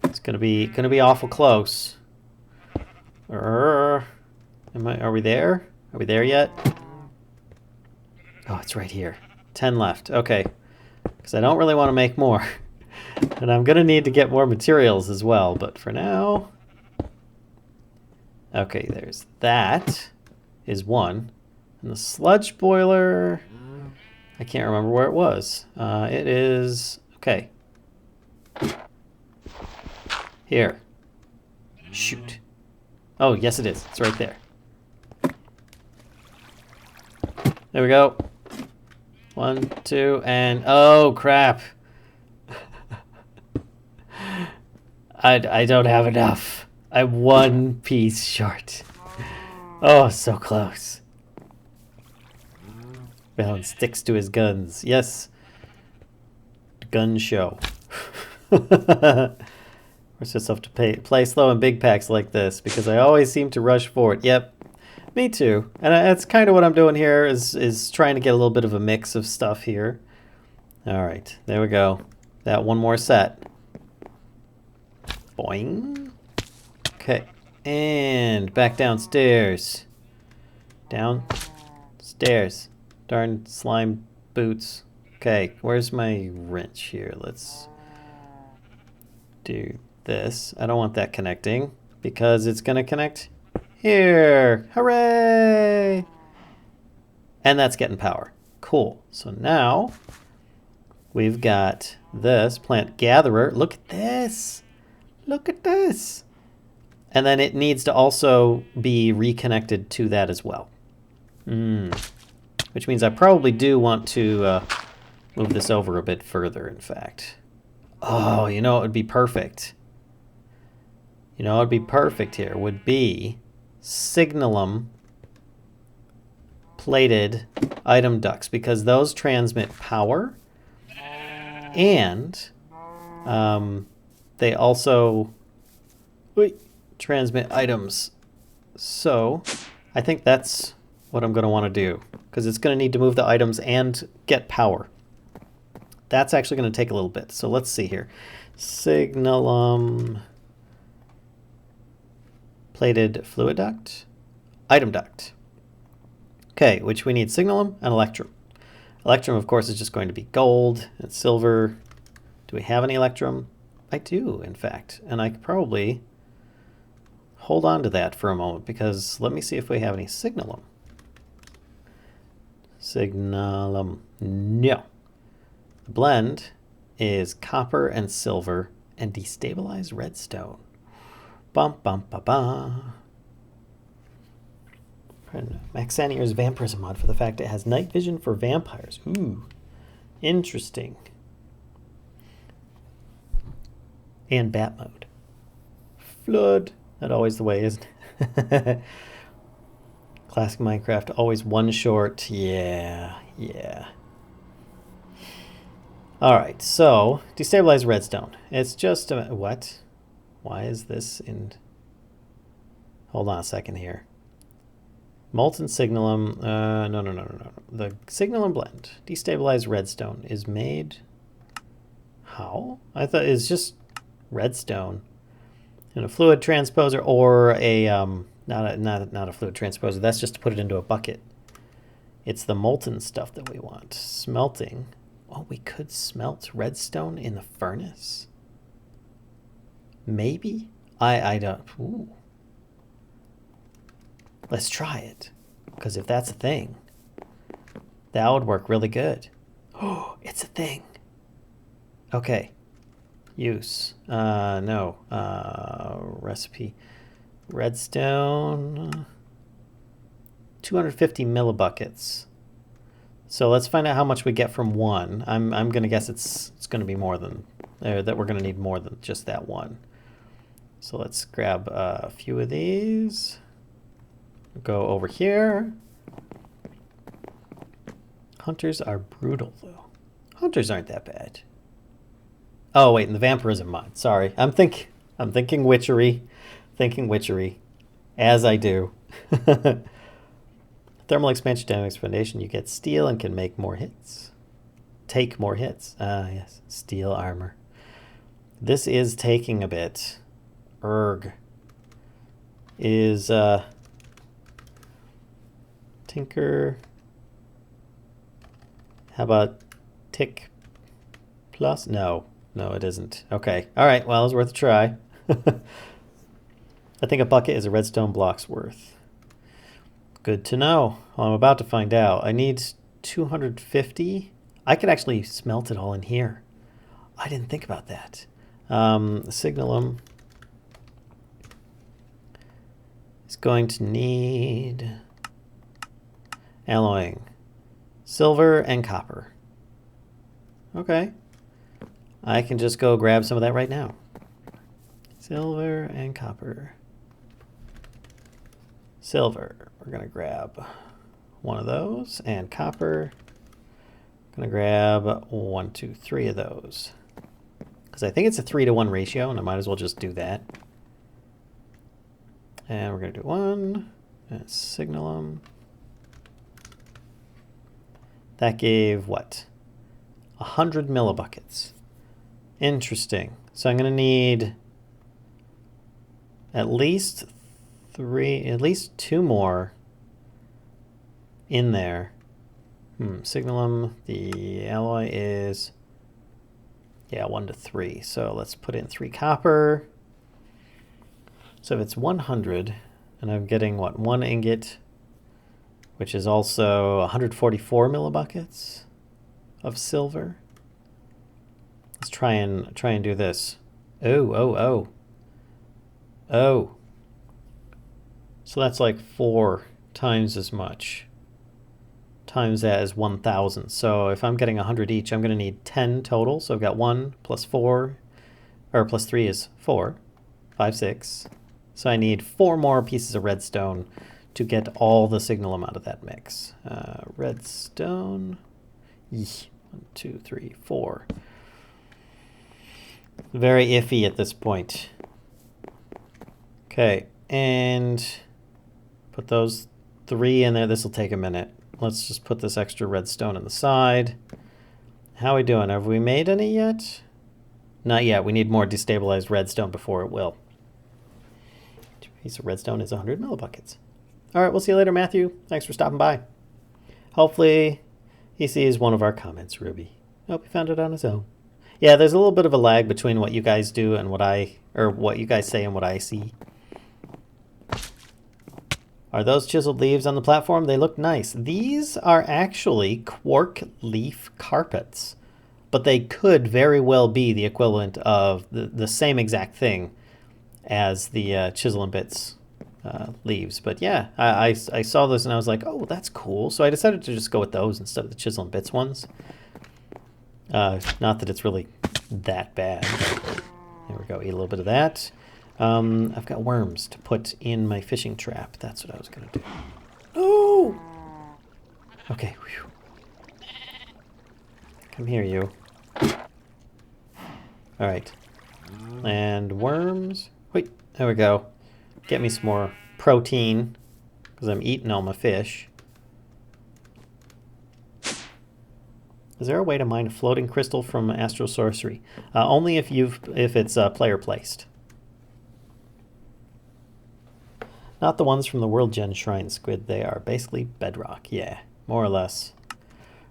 It's gonna be awful close. Are we there? Are we there yet? Oh, it's right here. 10 left. Okay. Because I don't really want to make more. And I'm gonna need to get more materials as well, but for now... Okay, there's that. Is one. And the sludge boiler... I can't remember where it was. It is... Okay. Here. Shoot. Oh, yes it is. It's right there. There we go. 1, 2, and... Oh, crap. I don't have enough. I'm one piece short. Oh, so close. Balin sticks to his guns. Yes. Gun show. We're supposed to have to play slow in big packs like this because I always seem to rush forward. Yep. Me too. And that's kind of what I'm doing here is trying to get a little bit of a mix of stuff here. All right. There we go. That one more set. Boing. Okay. And back downstairs. Downstairs. Darn slime boots. Okay. Where's my wrench here? Let's do this. I don't want that connecting because it's going to connect here. Hooray! And that's getting power. Cool. So now we've got this plant gatherer. Look at this. Look at this. And then it needs to also be reconnected to that as well. Which means I probably do want to move this over a bit further, in fact. Oh, you know what would be perfect? You know what would be perfect here would be signalum plated item ducts, because those transmit power and they also transmit items. So I think that's what I'm going to want to do, because it's going to need to move the items and get power. That's actually going to take a little bit. So let's see here. Signalum plated fluid duct, item duct. Okay, which we need signalum and electrum. Electrum, of course, is just going to be gold and silver. Do we have any electrum? I do, in fact. And I could probably hold on to that for a moment, because let me see if we have any signalum. Signalum. No. The blend is copper and silver and destabilized redstone. Bum bum ba ba. Max Sanier's vampirism mod for the fact it has night vision for vampires. Ooh, interesting. And bat mode. Flood. Not always the way, isn't it? Classic Minecraft, always one short. Yeah. Alright, so, destabilize redstone. It's just a... What? Why is this in... Hold on a second here. Molten signalum... No. The signalum blend, destabilized redstone, is made... How? I thought it's just redstone. And a fluid transposer, or a... Not a fluid transposer. That's just to put it into a bucket. It's the molten stuff that we want. Smelting. Oh, we could smelt redstone in the furnace? Maybe? I don't... Ooh. Let's try it. Because if that's a thing, that would work really good. Oh, it's a thing. Okay. Use. No. Recipe. Redstone. 250 millibuckets. So let's find out how much we get from one. I'm going to guess it's going to be more than... that we're going to need more than just that one. So let's grab a few of these. Go over here. Hunters are brutal, though. Hunters aren't that bad. Oh, wait, and the vampirism mod. Sorry. I'm thinking witchery. Thinking witchery. As I do. Thermal expansion dynamics foundation. You get steel and can make more hits. Take more hits. Yes. Steel armor. This is taking a bit. Erg. Is, Tinker. How about tick plus? No, it isn't. Okay. All right. Well, it was worth a try. I think a bucket is a redstone block's worth. Good to know. Well, I'm about to find out. I need 250. I could actually smelt it all in here. I didn't think about that. Signalum is going to need alloying. Silver and copper. Okay. I can just go grab some of that right now. Silver and copper. Silver. We're going to grab one of those. And copper. Going to grab 1, 2, 3 of those. Because I think it's a 3-to-1 ratio, and I might as well just do that. And we're going to do 1. And signalum. That gave what? 100 millibuckets. Interesting. So I'm going to need at least 2 more in there. Signalum, the alloy is, 1 to 3. So let's put in 3 copper. So if it's 100, and I'm getting what, 1 ingot, which is also 144 millibuckets of silver. Let's try and do this. Oh. So that's like 4 times as much. Times that is 1,000. So if I'm getting 100 each, I'm going to need 10 total. So I've got 1 plus 4, or plus 3 is 4, 5, 6. So I need 4 more pieces of redstone to get all the signalum out of that mix. Redstone. 1, 2, 3, 4. Very iffy at this point. Okay, and put those 3 in there. This will take a minute. Let's just put this extra redstone on the side. How are we doing? Have we made any yet? Not yet. We need more destabilized redstone before it will. A piece of redstone is 100 millibuckets. All right, we'll see you later, Matthew. Thanks for stopping by. Hopefully He sees one of our comments, Ruby. Oh, he found it on his own. Yeah, there's a little bit of a lag between what you guys do and what you guys say and what I see. Are those chiseled leaves on the platform? They look nice. These are actually quark leaf carpets, but they could very well be the equivalent of the same exact thing as the chisel and bits leaves. But yeah, I saw this and I was like, oh, that's cool. So I decided to just go with those instead of the chisel and bits ones. Not that it's really that bad. There we go, eat a little bit of that. I've got worms to put in my fishing trap. That's what I was going to do. No! Okay. Whew. Come here, you. All right. And worms. Wait, there we go. Get me some more protein, because I'm eating all my fish. Is there a way to mine a floating crystal from Astral Sorcery? Only if it's player placed. Not the ones from the World Gen Shrine Squid. They are basically bedrock. Yeah, more or less.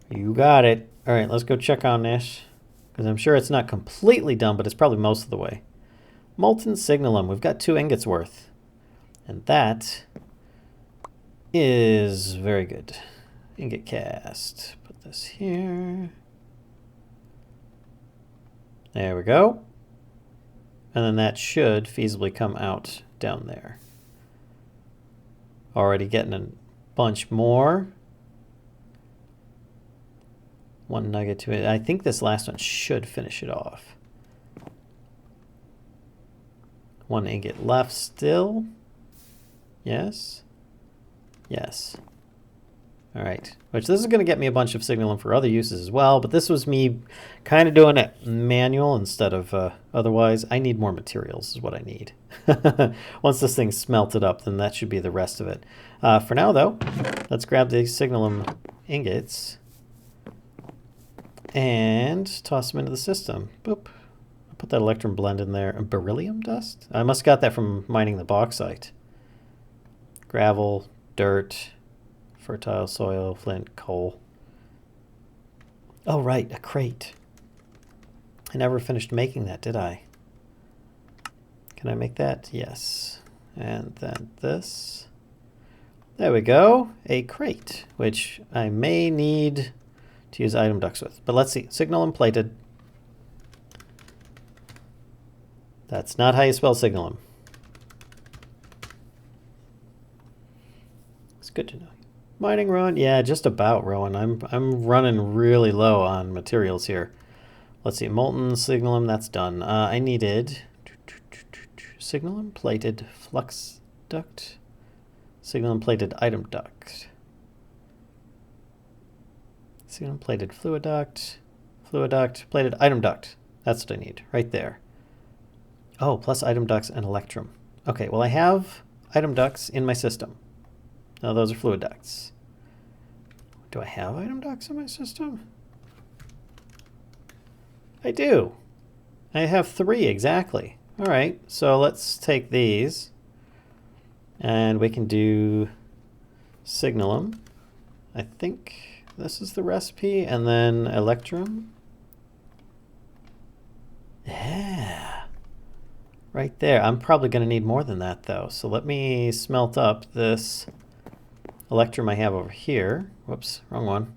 You got it. All right, let's go check on this, because I'm sure it's not completely done, but it's probably most of the way. Molten Signalum. We've got 2 ingots worth. And that is very good. Ingot cast. Put this here. There we go. And then that should feasibly come out down there. Already getting a bunch more. 1 nugget to it. I think this last one should finish it off. 1 ingot left still. Yes. Yes. All right. Which this is going to get me a bunch of signalum for other uses as well, but this was me kind of doing it manual instead of otherwise. I need more materials is what I need. Once this thing's smelted up, then that should be the rest of it. For now, though, let's grab the signalum ingots and toss them into the system. Boop. I'll put that electrum blend in there. Beryllium dust? I must have got that from mining the bauxite. Gravel, dirt, fertile soil, flint, coal. Oh, right, a crate. I never finished making that, did I? Can I make that? Yes. And then this. There we go. A crate, which I may need to use item ducts with. But let's see. Signalum plated. That's not how you spell signalum. It's good to know. Mining run? Yeah, just about, Rowan. I'm running really low on materials here. Let's see. Molten signalum, that's done. I needed signalum plated flux duct. Signalum plated item duct. Signalum plated fluid duct. Fluid duct. Plated item duct. That's what I need right there. Oh, plus item ducts and electrum. Okay, well I have item ducts in my system. No, those are fluid ducts. Do I have item ducts in my system? I do. I have 3 exactly. All right, so let's take these and we can do signalum. I think this is the recipe, and then electrum. Yeah, right there. I'm probably going to need more than that though. So let me smelt up this electrum I have over here. Whoops, wrong one.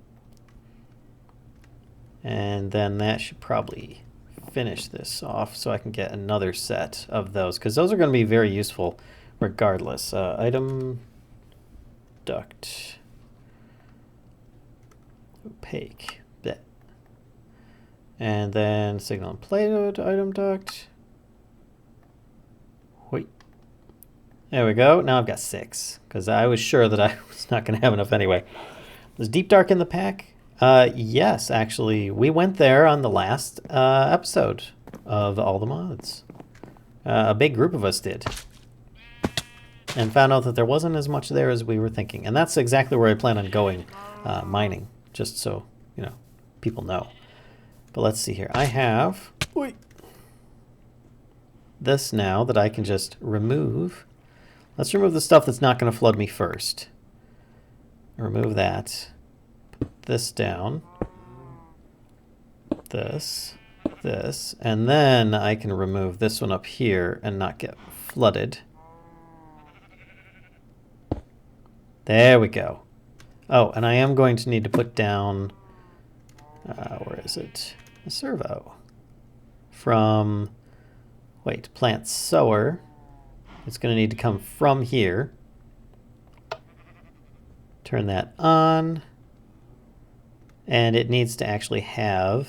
And then that should probably finish this off so I can get another set of those, because those are going to be very useful regardless. Item duct. Opaque. Blech. And then signal plated item duct. Wait. There we go. Now I've got 6, because I was sure that I was not going to have enough anyway. Was Deep Dark in the pack? Yes, actually. We went there on the last episode of All the Mods. A big group of us did. And found out that there wasn't as much there as we were thinking. And that's exactly where I plan on going mining, just so, you know, people know. But let's see here. I have this now that I can just remove. Let's remove the stuff that's not going to flood me first. Remove that. this down. This, and then I can remove this one up here and not get flooded. There we go. Oh, and I am going to need to put down, where is it? A servo. From, wait, plant sower. It's going to need to come from here. Turn that on. And it needs to actually have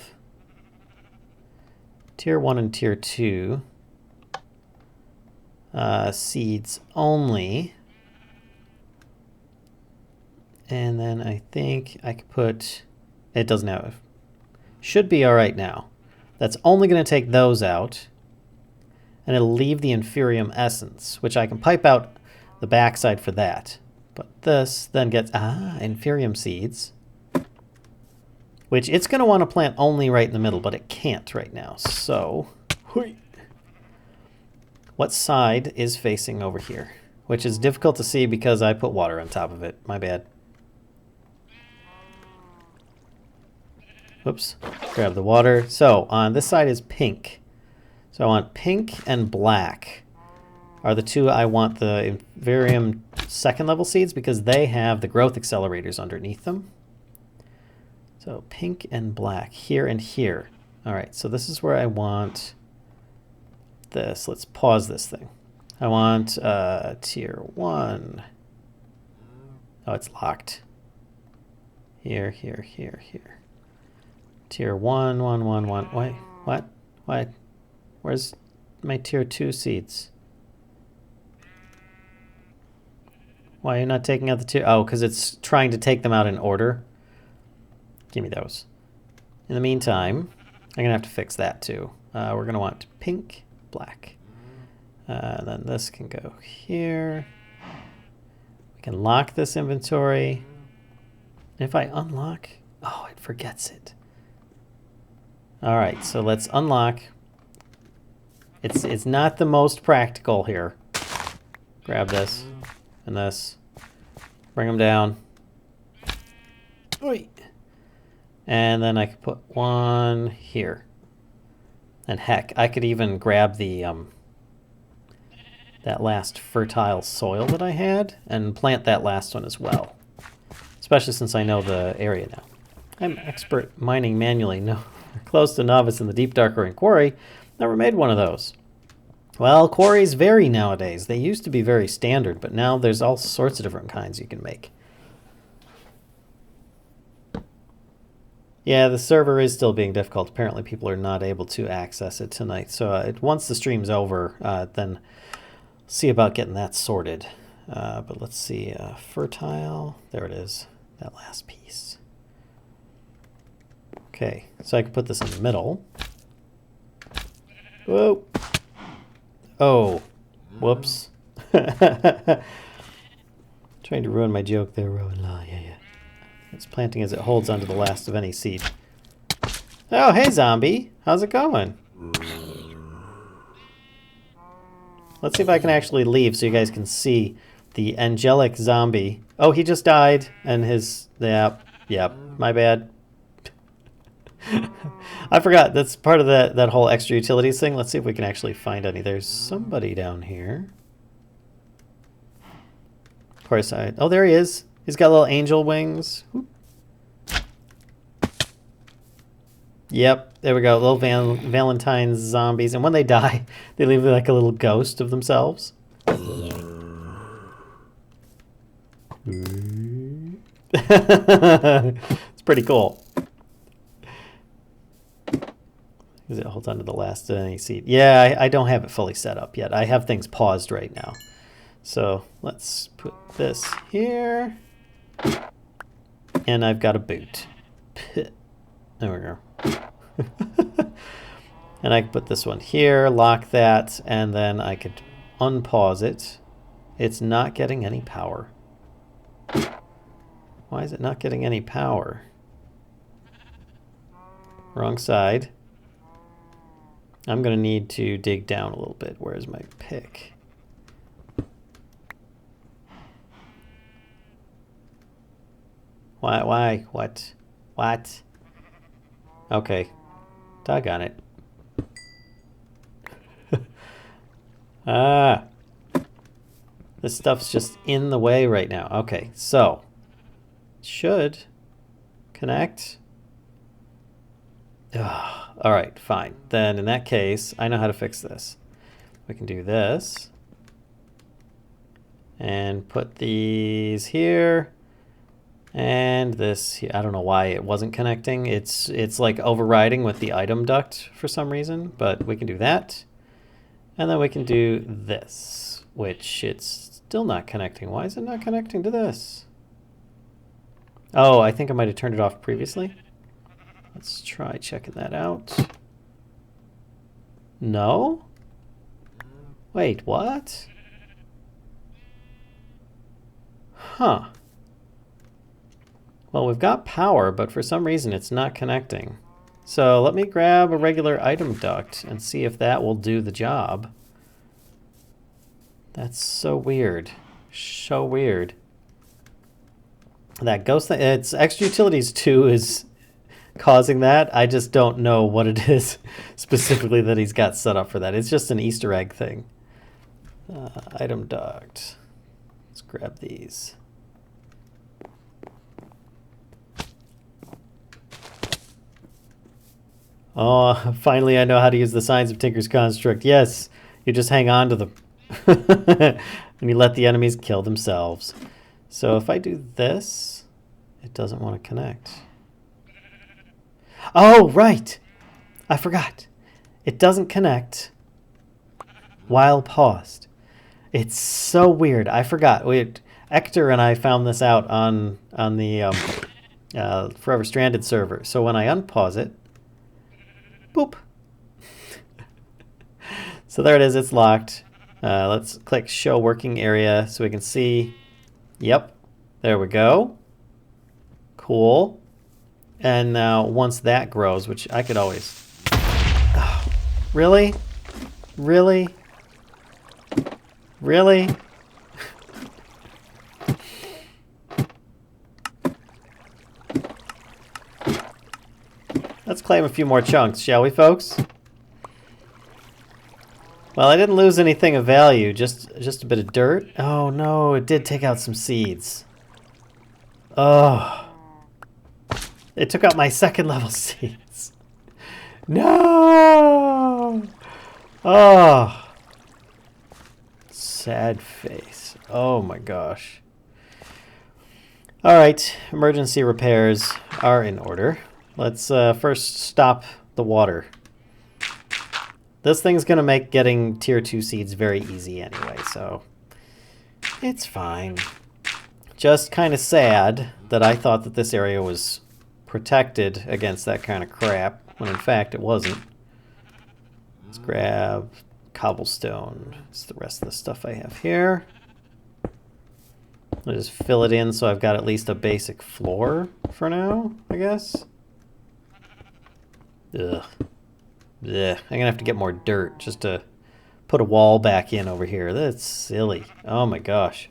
tier 1 and tier 2 seeds only. And then I think I could put, it doesn't have, should be all right now. That's only going to take those out. And it'll leave the Inferium Essence, which I can pipe out the backside for that. But this then gets, Inferium Seeds. Which it's going to want to plant only right in the middle, but it can't right now. So, what side is facing over here? Which is difficult to see because I put water on top of it. My bad. Whoops. Grab the water. So, on this side is pink. So I want pink and black are the two I want the Inferium second level seeds because they have the growth accelerators underneath them. So pink and black here and here. All right, so this is where I want this. Let's pause this thing. I want tier 1. Oh, it's locked. Here. Tier 1, 1, 1, 1. Wait, what? What? Where's my tier 2 seeds? Why are you not taking out the tier? Oh, because it's trying to take them out in order. Give me those. In the meantime, I'm going to have to fix that too. We're going to want pink, black. Then this can go here. We can lock this inventory. If I unlock, oh, it forgets it. All right, so let's unlock. It's not the most practical here. Grab this and this. Bring them down. Oi. And then I could put one here. And heck, I could even grab the that last fertile soil that I had and plant that last one as well. Especially since I know the area now. I'm expert mining manually. No, close to novice in the deep dark or in quarry. Never made one of those. Well, quarries vary nowadays. They used to be very standard, but now there's all sorts of different kinds you can make. Yeah, the server is still being difficult. Apparently people are not able to access it tonight. So once the stream's over, then see about getting that sorted. But let's see, fertile, there it is, that last piece. Okay, so I can put this in the middle. Whoa. Oh, whoops. Trying to ruin my joke there, Rowan Law. Yeah. It's planting as it holds onto the last of any seed. Oh, hey, zombie. How's it going? Let's see if I can actually leave so you guys can see the angelic zombie. Oh, he just died, and his... Yep, my bad. I forgot, that's part of that whole extra utilities thing. Let's see if we can actually find any. There's somebody down here. Of course, oh, there he is. He's got little angel wings. Whoop. Yep, there we go. Little Valentine's zombies. And when they die, they leave like a little ghost of themselves. It's pretty cool. Because it holds on to the last of any seed. Yeah, I don't have it fully set up yet. I have things paused right now. So let's put this here. And I've got a boot. There we go. And I can put this one here, lock that, and then I could unpause it. It's not getting any power. Why is it not getting any power? Wrong side. I'm going to need to dig down a little bit. Where's my pick? Why? What? What? Okay. Doggone it. Ah. This stuff's just in the way right now. Okay, so. Should connect. Ugh. All right, fine. Then in that case, I know how to fix this. We can do this. And put these here. And this here. I don't know why it wasn't connecting. It's like overriding with the item duct for some reason, but we can do that. And then we can do this, which it's still not connecting. Why is it not connecting to this? Oh, I think I might have turned it off previously. Let's try checking that out. No? Wait, what? Huh. Well, we've got power, but for some reason it's not connecting. So let me grab a regular item duct and see if that will do the job. That's so weird. So weird. That ghost thing, it's Extra Utilities 2 is causing that. I just don't know what it is specifically that he's got set up for that. It's just an Easter egg thing. Item duct. Let's grab these. Oh, finally I know how to use the Signs of Tinker's Construct. Yes, you just hang on to them. And you let the enemies kill themselves. So if I do this, it doesn't want to connect. Oh, right! I forgot. It doesn't connect while paused. It's so weird. I forgot. Hector and I found this out on the Forever Stranded server. So when I unpause it, boop. So there it is. It's locked. Let's click Show Working Area so we can see. Yep. There we go. Cool. And now once that grows, which I could always... Oh, really? Really? Really? Let's claim a few more chunks, shall we, folks? Well, I didn't lose anything of value, just a bit of dirt. Oh no, it did take out some seeds. Oh. It took out my second level seeds. No! Oh. Sad face. Oh my gosh. All right, emergency repairs are in order. Let's first stop the water. This thing's going to make getting tier 2 seeds very easy anyway, so it's fine. Just kind of sad that I thought that this area was protected against that kind of crap, when in fact it wasn't. Let's grab cobblestone. It's the rest of the stuff I have here. I'll just fill it in so I've got at least a basic floor for now, I guess. Ugh. Yeah, I'm gonna have to get more dirt just to put a wall back in over here. That's silly. Oh my gosh.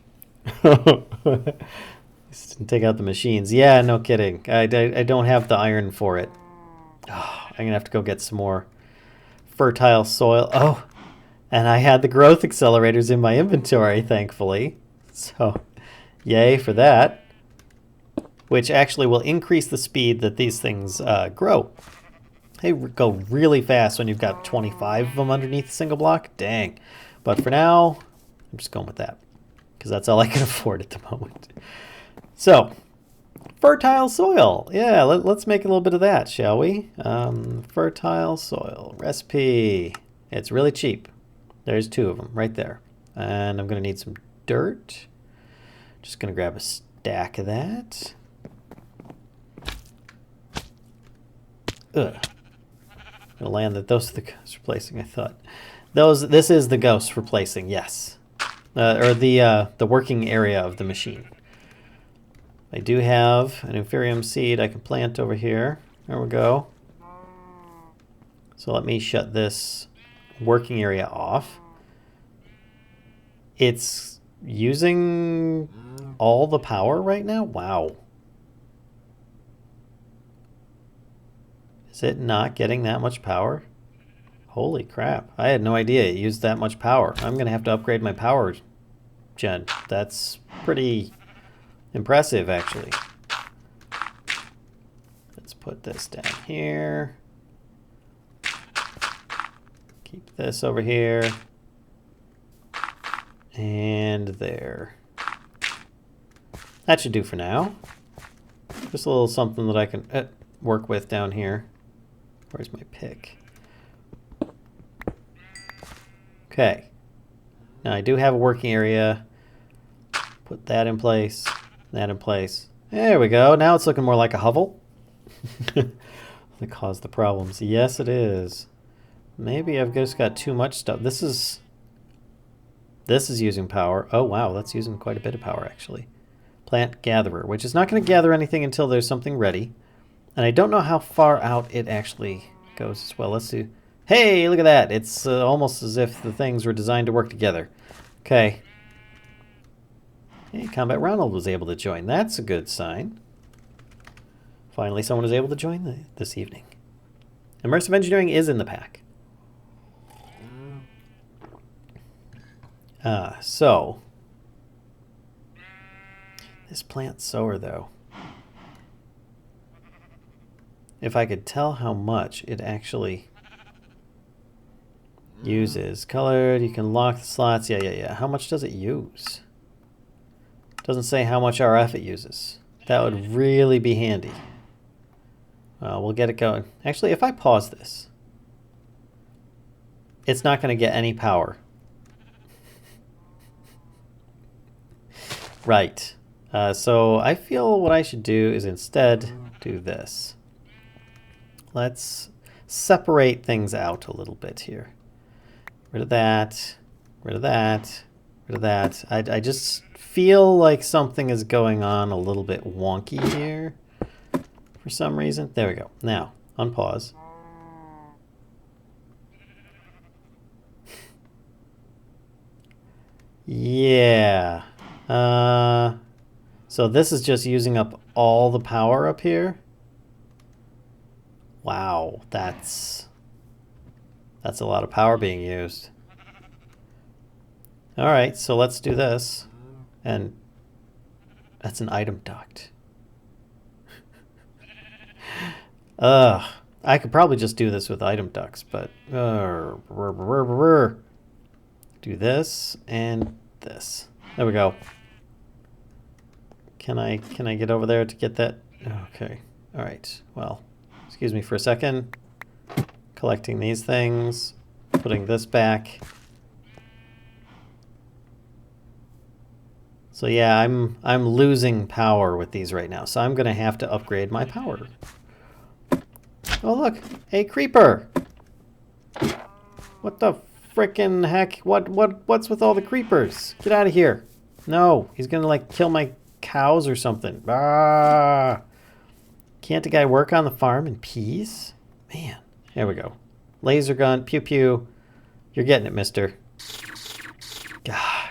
Take out the machines. Yeah, no kidding. I don't have the iron for it. Oh, I'm gonna have to go get some more fertile soil. Oh, and I had the growth accelerators in my inventory, thankfully. So, yay for that. Which actually will increase the speed that these things grow. They go really fast when you've got 25 of them underneath a single block. Dang. But for now, I'm just going with that. Because that's all I can afford at the moment. So, fertile soil. Yeah, let's make a little bit of that, shall we? Fertile soil. Recipe. It's really cheap. There's 2 of them right there. And I'm going to need some dirt. Just going to grab a stack of that. Ugh. Land that those are the ghosts replacing, I thought. This is the ghosts replacing, yes. Or the working area of the machine. I do have an Inferium seed I can plant over here. There we go. So let me shut this working area off. It's using all the power right now? Wow. Is it not getting that much power? Holy crap. I had no idea it used that much power. I'm going to have to upgrade my power gen. That's pretty impressive, actually. Let's put this down here. Keep this over here. And there. That should do for now. Just a little something that I can work with down here. Where's my pick? Okay. Now I do have a working area. Put that in place. That in place. There we go. Now it's looking more like a hovel. That caused the problems. Yes, it is. Maybe I've just got too much stuff. This is using power. Oh, wow. That's using quite a bit of power, actually. Plant gatherer, which is not going to gather anything until there's something ready. And I don't know how far out it actually goes as well. Let's see. Hey, look at that. It's almost as if the things were designed to work together. Okay. Hey, Combat Ronald was able to join. That's a good sign. Finally, someone was able to join this evening. Immersive engineering is in the pack. So, this plant sower, though, if I could tell how much it actually uses. Colored, you can lock the slots. Yeah. How much does it use? Doesn't say how much RF it uses. That would really be handy. We'll get it going. Actually, if I pause this, it's not going to get any power. Right. So I feel what I should do is instead do this. Let's separate things out a little bit here. Rid of that. Rid of that. Rid of that. I just feel like something is going on a little bit wonky here for some reason. There we go. Now, unpause. Yeah. So this is just using up all the power up here. Wow, that's a lot of power being used. All right, so let's do this. And that's an item duct. I could probably just do this with item ducts, but do this and this. There we go. Can I get over there to get that? Okay. All right. Well, excuse me for a second. Collecting these things, putting this back. So yeah, I'm losing power with these right now. So I'm going to have to upgrade my power. Oh look, a creeper. What the frickin' heck? What's with all the creepers? Get out of here. No, he's going to like kill my cows or something. Ah! Can't a guy work on the farm in peace? Man, there we go. Laser gun, pew pew. You're getting it, mister. God.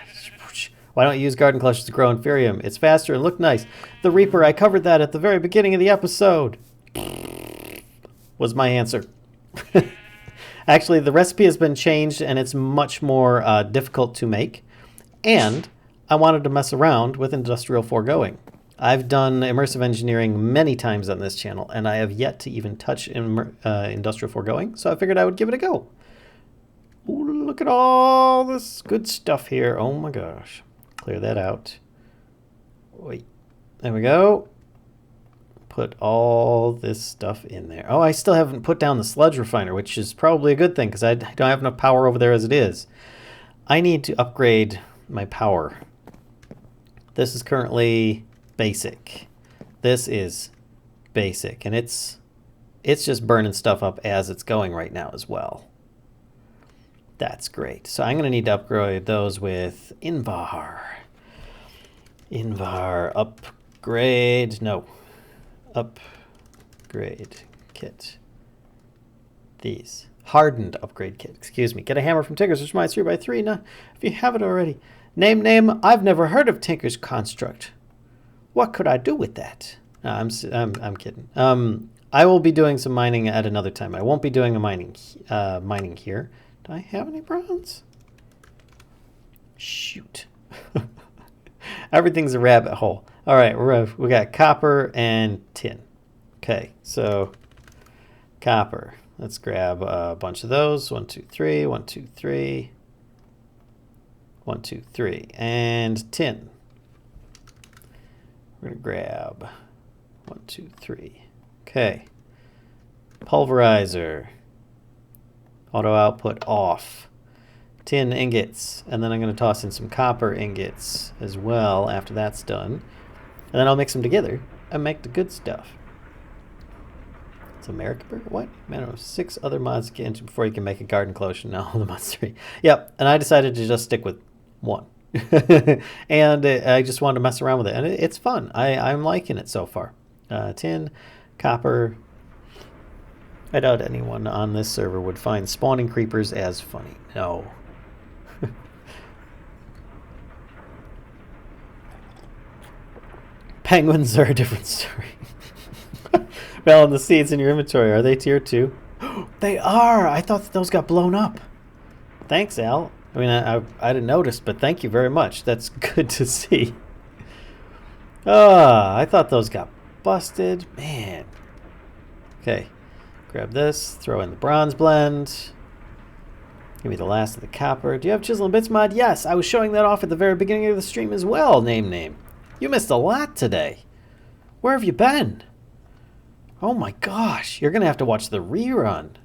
Why don't you use garden clutches to grow Inferium? It's faster and look nice. The Reaper, I covered that at the very beginning of the episode. Was my answer. Actually, the recipe has been changed and it's much more difficult to make. And I wanted to mess around with industrial foregoing. I've done immersive engineering many times on this channel, and I have yet to even touch industrial foregoing, so I figured I would give it a go. Ooh, look at all this good stuff here. Oh my gosh. Clear that out. Wait. There we go. Put all this stuff in there. Oh, I still haven't put down the sludge refiner, which is probably a good thing because I don't have enough power over there as it is. I need to upgrade my power. This is currently basic. This is basic, and it's just burning stuff up as it's going right now as well. That's great. So I'm going to need to upgrade those with Invar. Invar upgrade. No. Upgrade kit. These. Hardened upgrade kit. Excuse me. Get a hammer from Tinker's, which mine's 3x3. No, if you have it already. Name. I've never heard of Tinker's construct. What could I do with that? No, I'm kidding. I will be doing some mining at another time. I won't be doing a mining here. Do I have any bronze? Shoot. Everything's a rabbit hole. All right, we got copper and tin. Okay, so copper. Let's grab a bunch of those. 1, 2, 3, 1, 2, 3. 1, 2, 3. And tin. We're going to grab 1, 2, 3. Okay. Pulverizer. Auto output off. Tin ingots. And then I'm going to toss in some copper ingots as well after that's done. And then I'll mix them together and make the good stuff. It's America Burger? What? Man, 6 other mods to get into before you can make a garden close. No, the mods 3. Yep, and I decided to just stick with 1. And I just wanted to mess around with it. And it's fun. I'm liking it so far. Tin, copper. I doubt anyone on this server would find spawning creepers as funny. No. Penguins are a different story. Well, and the seeds in your inventory, are they tier 2? They are! I thought that those got blown up. Thanks, Al. I mean, I didn't notice, but thank you very much. That's good to see. I thought those got busted. Man. Okay. Grab this. Throw in the bronze blend. Give me the last of the copper. Do you have Chisel and Bits mod? Yes, I was showing that off at the very beginning of the stream as well, name. You missed a lot today. Where have you been? Oh my gosh, you're going to have to watch the rerun,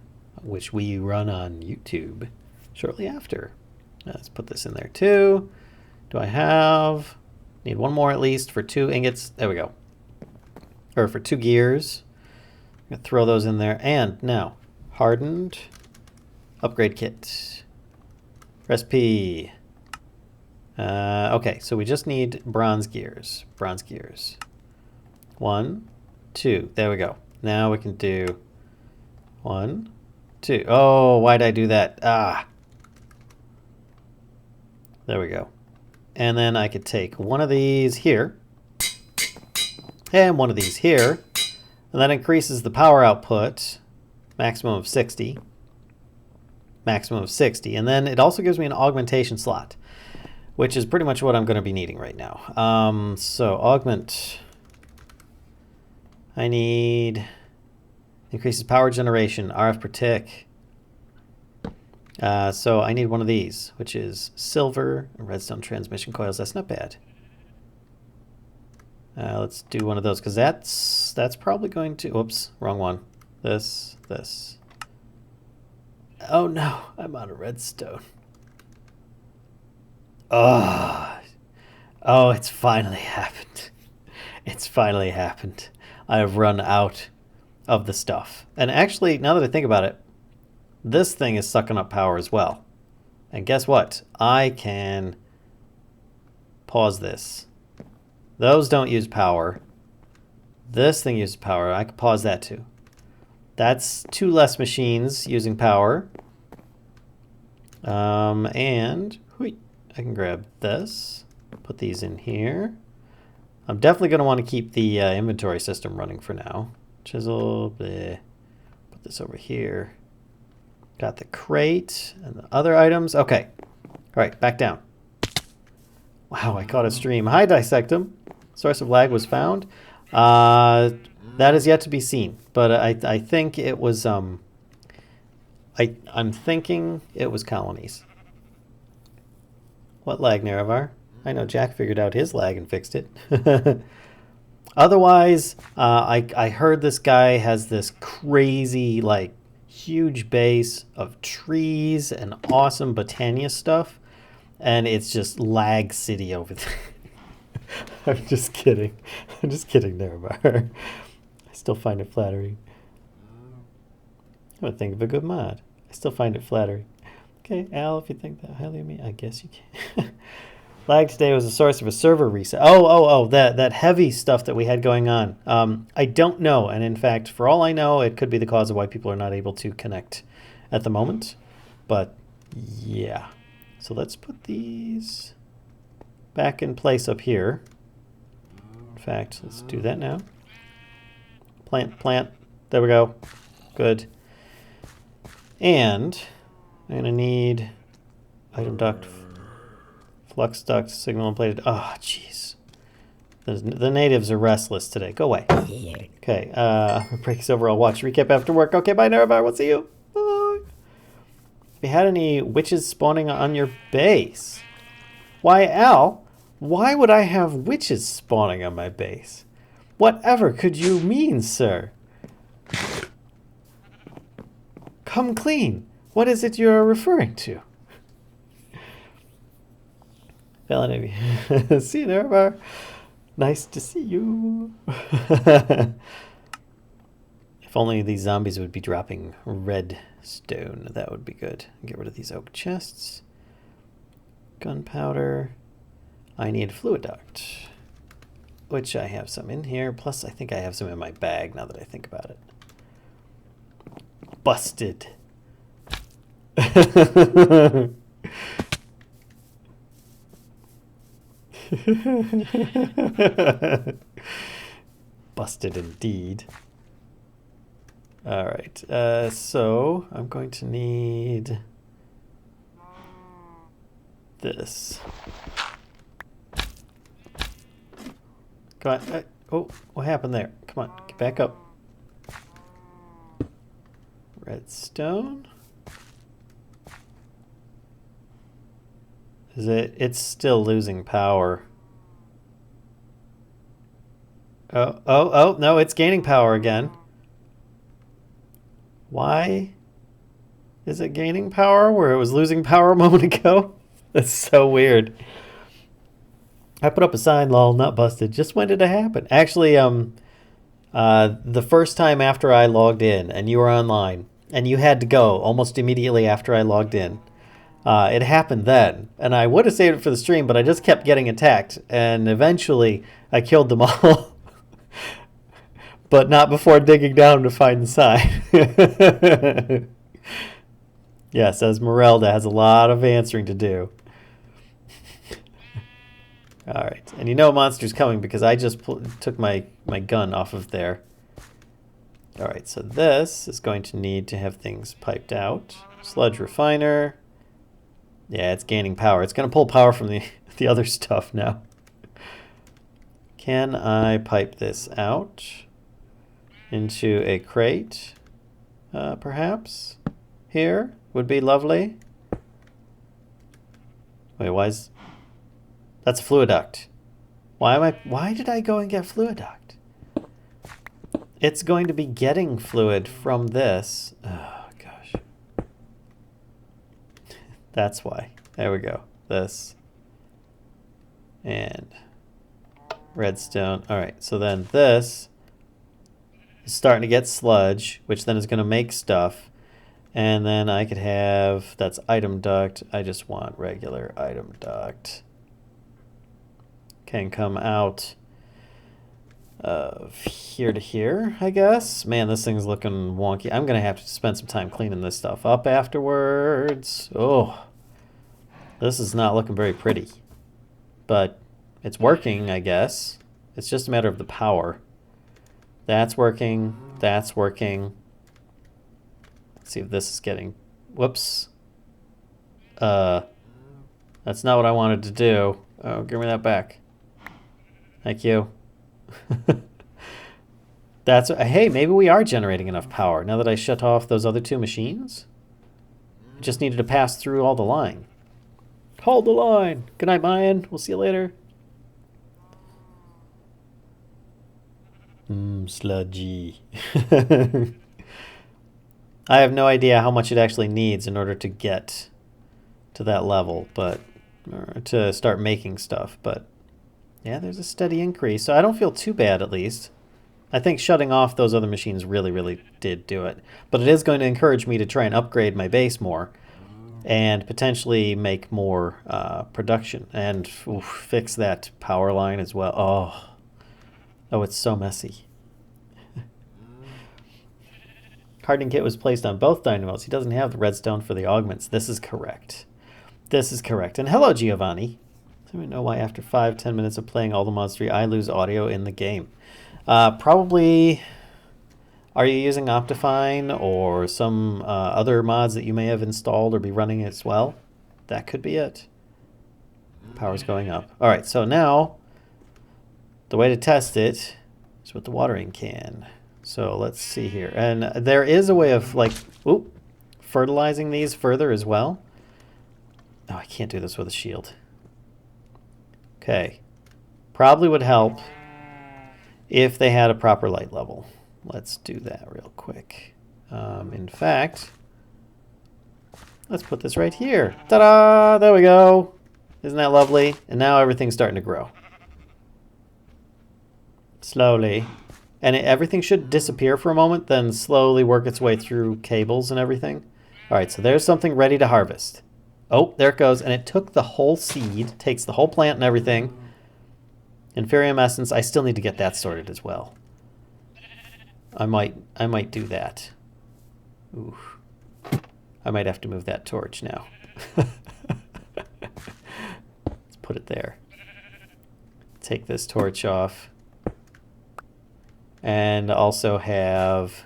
which we run on YouTube shortly after. Let's put this in there too. Do I have... Need one more at least for 2 ingots. There we go. Or for 2 gears. I'm going to throw those in there. And now, hardened upgrade kit. Recipe. Okay, so we just need bronze gears. Bronze gears. 1, 2. There we go. Now we can do 1, 2. Oh, why'd I do that? There we go. And then I could take one of these here and one of these here. And that increases the power output, maximum of 60. Maximum of 60. And then it also gives me an augmentation slot, which is pretty much what I'm going to be needing right now. So augment. I need increases power generation, RF per tick. So I need one of these, which is silver redstone transmission coils. That's not bad. Let's do one of those because that's probably going to. Oops, wrong one. This. Oh no, I'm out of redstone. Oh, it's finally happened. It's finally happened. I have run out of the stuff. And actually, now that I think about it, this thing is sucking up power as well. And guess what? I can pause this. Those don't use power. This thing uses power. I can pause that too. That's 2 less machines using power. And I can grab this, put these in here. I'm definitely going to want to keep the inventory system running for now. Chisel, bleh. Put this over here. Got the crate and the other items. Okay. All right, back down. Wow, I caught a stream. Hi, Dissectum. Source of lag was found. That is yet to be seen, but I think it was I'm thinking it was colonies. What lag, Naravar? I know Jack figured out his lag and fixed it. Otherwise, I heard this guy has this crazy, like, huge base of trees and awesome Botania stuff, and it's just lag city over there. I'm just kidding. I'm just kidding, Naravar. I still find it flattering. I would think of a good mod. I still find it flattering. Okay, Al, if you think that highly of me, I guess you can. Lag today was a source of a server reset. Oh, that heavy stuff that we had going on. I don't know, and in fact, for all I know, it could be the cause of why people are not able to connect at the moment. But yeah, so let's put these back in place up here. In fact, let's do that now. Plant. There we go. Good. And I'm gonna need item duct, flux duct, signal and plated. Oh, jeez. The natives are restless today. Go away. Okay. Break's over. I'll watch recap after work. Okay. Bye, Neverbar. We'll see you. Bye. Have you had any witches spawning on your base? Why, Al? Why would I have witches spawning on my base? Whatever could you mean, sir? Come clean. What is it you're referring to? Valid. See you, Neverbar. Nice to see you. If only these zombies would be dropping redstone, that would be good. Get rid of these oak chests. Gunpowder. I need fluid duct, which I have some in here. Plus, I think I have some in my bag now that I think about it. Busted. Busted indeed. All right, so I'm going to need this. Come on. Oh, what happened there? Come on, get back up. Redstone. Is it? It's still losing power. Oh, no, it's gaining power again. Why is it gaining power where it was losing power a moment ago? That's so weird. I put up a sign, lol, not busted. Just when did it happen? Actually, the first time after I logged in and you were online and you had to go almost immediately after I logged in. It happened then, and I would have saved it for the stream, but I just kept getting attacked, and eventually I killed them all. But not before digging down to find the sign. Yes, Esmeralda has a lot of answering to do. All right, and you know monster's coming because I just took my gun off of there. All right, so this is going to need to have things piped out. Sludge refiner. Yeah, it's gaining power. It's going to pull power from the other stuff now. Can I pipe this out into a crate? Perhaps? Here would be lovely. Wait, why is... That's fluid duct. Why did I go and get fluid duct? It's going to be getting fluid from this. Oh, gosh. That's why. There we go. This. And redstone. All right, so then this is starting to get sludge, which then is going to make stuff. And then I could have, that's item duct. I just want regular item duct. Can come out of here to here, I guess. Man, this thing's looking wonky. I'm going to have to spend some time cleaning this stuff up afterwards. Oh, this is not looking very pretty. But it's working, I guess. It's just a matter of the power. That's working. That's working. Let's see if this is getting... Whoops. That's not what I wanted to do. Oh, give me that back. Thank you. That's... Hey, maybe we are generating enough power now that I shut off those other two machines. Just needed to pass through all the line. Hold the line. Good night, Mayan. We'll see you later. Sludgy. I have no idea how much it actually needs in order to get to that level, but to start making stuff. But yeah, there's a steady increase, so I don't feel too bad at least. I think shutting off those other machines really did do it. But it is going to encourage me to try and upgrade my base more and potentially make more production and fix that power line as well. Oh, it's so messy. Hardening kit was placed on both dynamos. He doesn't have the redstone for the augments. This is correct. This is correct. And hello, Giovanni. Let me know why after 5-10 minutes of playing All the Mods 3, I lose audio in the game. Probably Are you using Optifine or some other mods that you may have installed or be running as well? That could be it. Power's going up. All right, so now the way to test it is with the watering can. So let's see here. And there is a way of like, fertilizing these further as well. Oh, I can't do this with a shield. Okay. Probably would help if they had a proper light level. Let's do that real quick. In fact, let's put this right here. Ta-da! There we go. Isn't that lovely? And now everything's starting to grow. Slowly. And everything should disappear for a moment, then slowly work its way through cables and everything. All right, so there's something ready to harvest. Oh, there it goes. And it took the whole seed, takes the whole plant and everything. Inferium essence, I still need to get that sorted as well. I might do that. Ooh. I might have to move that torch now. Let's put it there. Take this torch off. And also have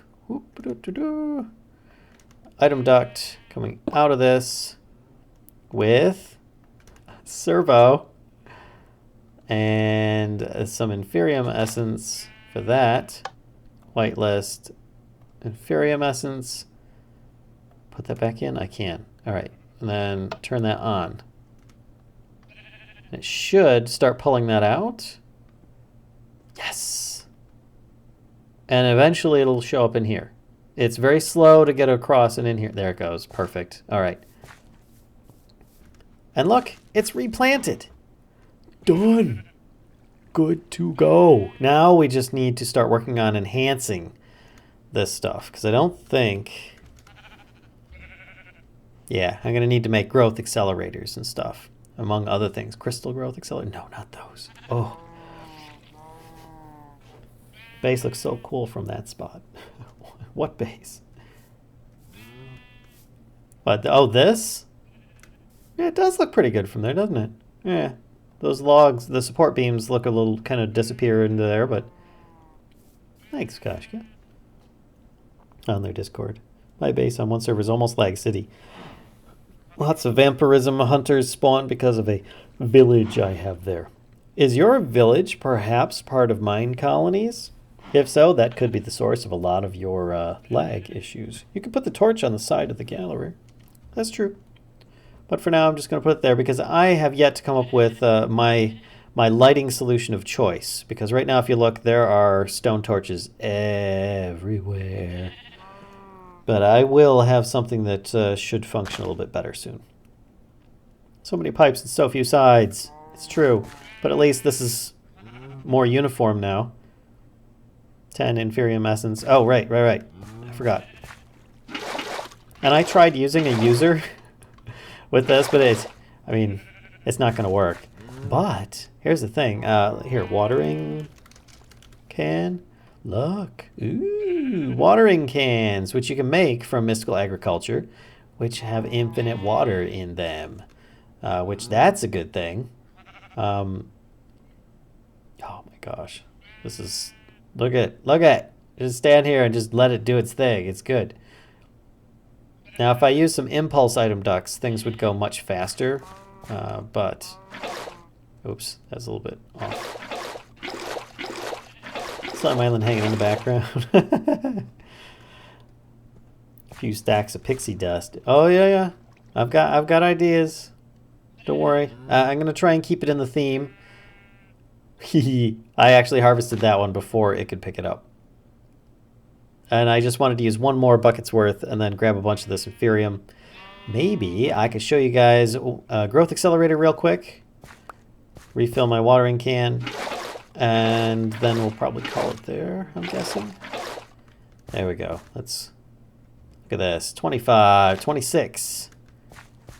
item duct coming out of this with servo and some inferium essence for that. Whitelist, inferium essence. Put that back in? I can. All right. And then turn that on. It should start pulling that out. Yes. And eventually it'll show up in here. It's very slow to get across and in here. There it goes. Perfect. All right. And look, it's replanted. Done. Good to go. Now we just need to start working on enhancing this stuff, because I don't think... Yeah, I'm going to need to make growth accelerators and stuff, among other things. Crystal growth accelerator? No, not those. Oh. Base looks so cool from that spot. What base? But, oh, this? Yeah, it does look pretty good from there, doesn't it? Yeah. Those logs, the support beams look a little kind of disappear into there, but thanks, Kashka. On their Discord. My base on one server is almost Lag City. Lots of vampirism hunters spawn because of a village I have there. Is your village perhaps part of mine colonies? If so, that could be the source of a lot of your lag issues. You could put the torch on the side of the gallery. That's true. But for now, I'm just going to put it there because I have yet to come up with my lighting solution of choice. Because right now, if you look, there are stone torches everywhere. But I will have something that should function a little bit better soon. So many pipes and so few sides. It's true. But at least this is more uniform now. 10 inferium essence. Oh, right. I forgot. And I tried using a user with this, but it's not going to work. But here's the thing. Here, watering can. Look. Ooh, watering cans, which you can make from mystical agriculture, which have infinite water in them, which that's a good thing. Oh my gosh. This is, look at. Just stand here and just let it do its thing. It's good. Now, if I use some impulse item ducts, things would go much faster, but, oops, that's a little bit off. Slime Island hanging in the background. A few stacks of pixie dust. Oh, yeah. I've got ideas. Don't worry. I'm going to try and keep it in the theme. I actually harvested that one before it could pick it up. And I just wanted to use one more bucket's worth and then grab a bunch of this inferium. Maybe I could show you guys a growth accelerator real quick. Refill my watering can. And then we'll probably call it there, I'm guessing. There we go. Let's look at this. 25, 26.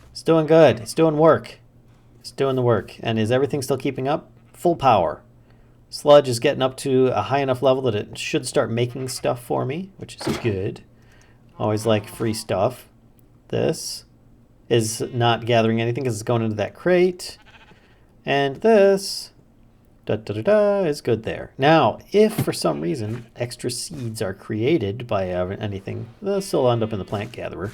It's doing good. It's doing work. It's doing the work. And is everything still keeping up? Full power. Sludge is getting up to a high enough level that it should start making stuff for me, which is good. Always like free stuff. This is not gathering anything because it's going into that crate. And this is good there. Now, if for some reason extra seeds are created by anything, they'll still end up in the plant gatherer.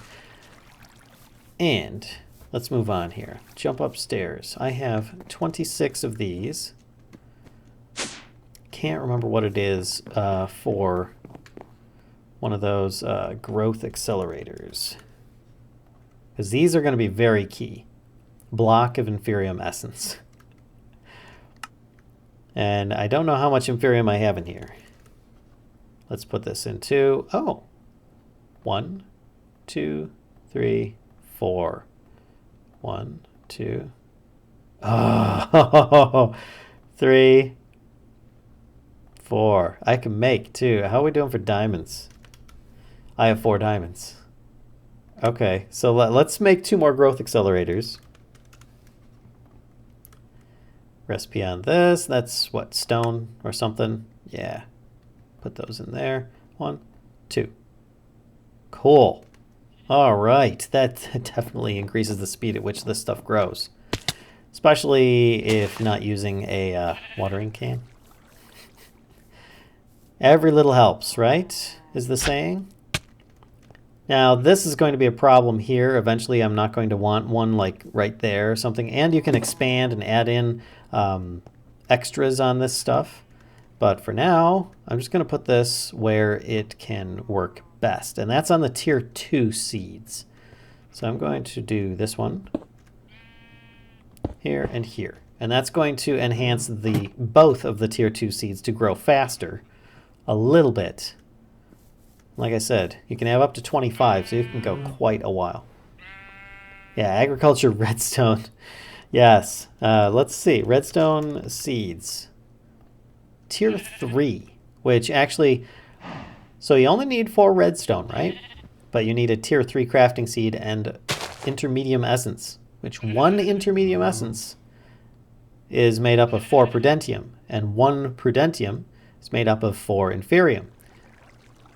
And let's move on here. Jump upstairs. I have 26 of these. Can't remember what it is for one of those growth accelerators. Because these are going to be very key. Block of Inferium Essence. And I don't know how much Inferium I have in here. Let's put this into, 1, 2, 3, 4. 1, 2, 3, 4. I can make 2. How are we doing for diamonds? I have 4 diamonds. Okay, so let's make 2 more growth accelerators. Recipe on this. That's what, stone or something? Yeah. Put those in there. 1, 2. Cool. All right. That definitely increases the speed at which this stuff grows. Especially if not using a watering can. Every little helps, right? Is the saying? Now, this is going to be a problem here. Eventually, I'm not going to want one like right there or something. And you can expand and add in extras on this stuff. But for now, I'm just going to put this where it can work best. And that's on the tier 2 seeds. So I'm going to do this one here and here. And that's going to enhance both of the tier 2 seeds to grow faster a little bit. Like I said, you can have up to 25, so you can go quite a while. Yeah, agriculture redstone. Yes. Let's see. Redstone seeds. Tier 3, which actually... So you only need 4 redstone, right? But you need a tier 3 crafting seed and intermedium essence, which 1 intermedium essence is made up of 4 prudentium, and 1 prudentium is made up of 4 inferium.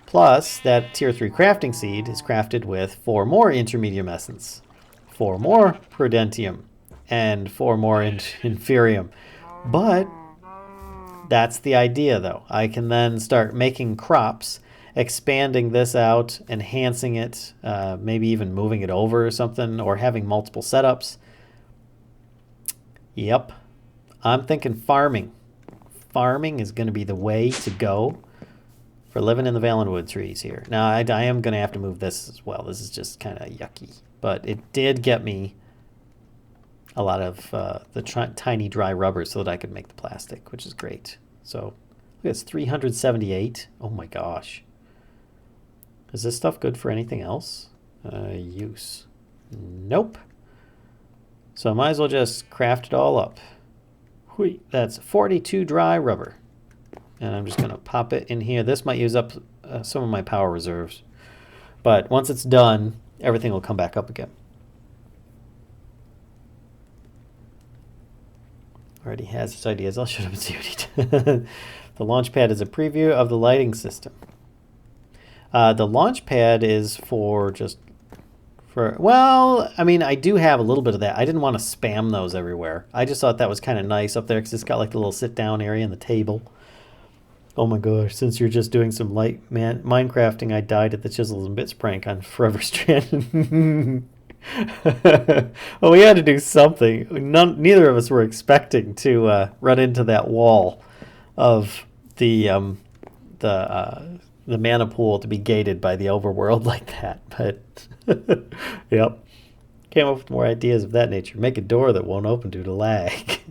Plus, that tier 3 crafting seed is crafted with 4 more intermedium essence, 4 more prudentium, and 4 more inferium. But that's the idea, though. I can then start making crops, expanding this out, enhancing it, maybe even moving it over or something, or having multiple setups. Yep. I'm thinking farming. Farming is going to be the way to go for living in the Valenwood trees here. Now, I am going to have to move this as well. This is just kind of yucky. But it did get me a lot of the tiny dry rubber so that I could make the plastic, which is great. So, look, it's 378. Oh my gosh. Is this stuff good for anything else? Use. Nope. So I might as well just craft it all up. Hui, that's 42 dry rubber. And I'm just going to pop it in here. This might use up some of my power reserves. But once it's done, everything will come back up again. Already has its ideas. I'll shut up and see what he did. The launch pad is a preview of the lighting system. The launch pad is well, I mean, I do have a little bit of that. I didn't want to spam those everywhere. I just thought that was kind of nice up there because it's got like the little sit-down area and the table. Oh my gosh, since you're just doing some light Minecrafting, I died at the Chisels and Bits prank on Forever Stranded. Well, we had to do something. Neither of us were expecting to run into that wall of the mana pool to be gated by the overworld like that. But, yep. Came up with more ideas of that nature. Make a door that won't open due to lag.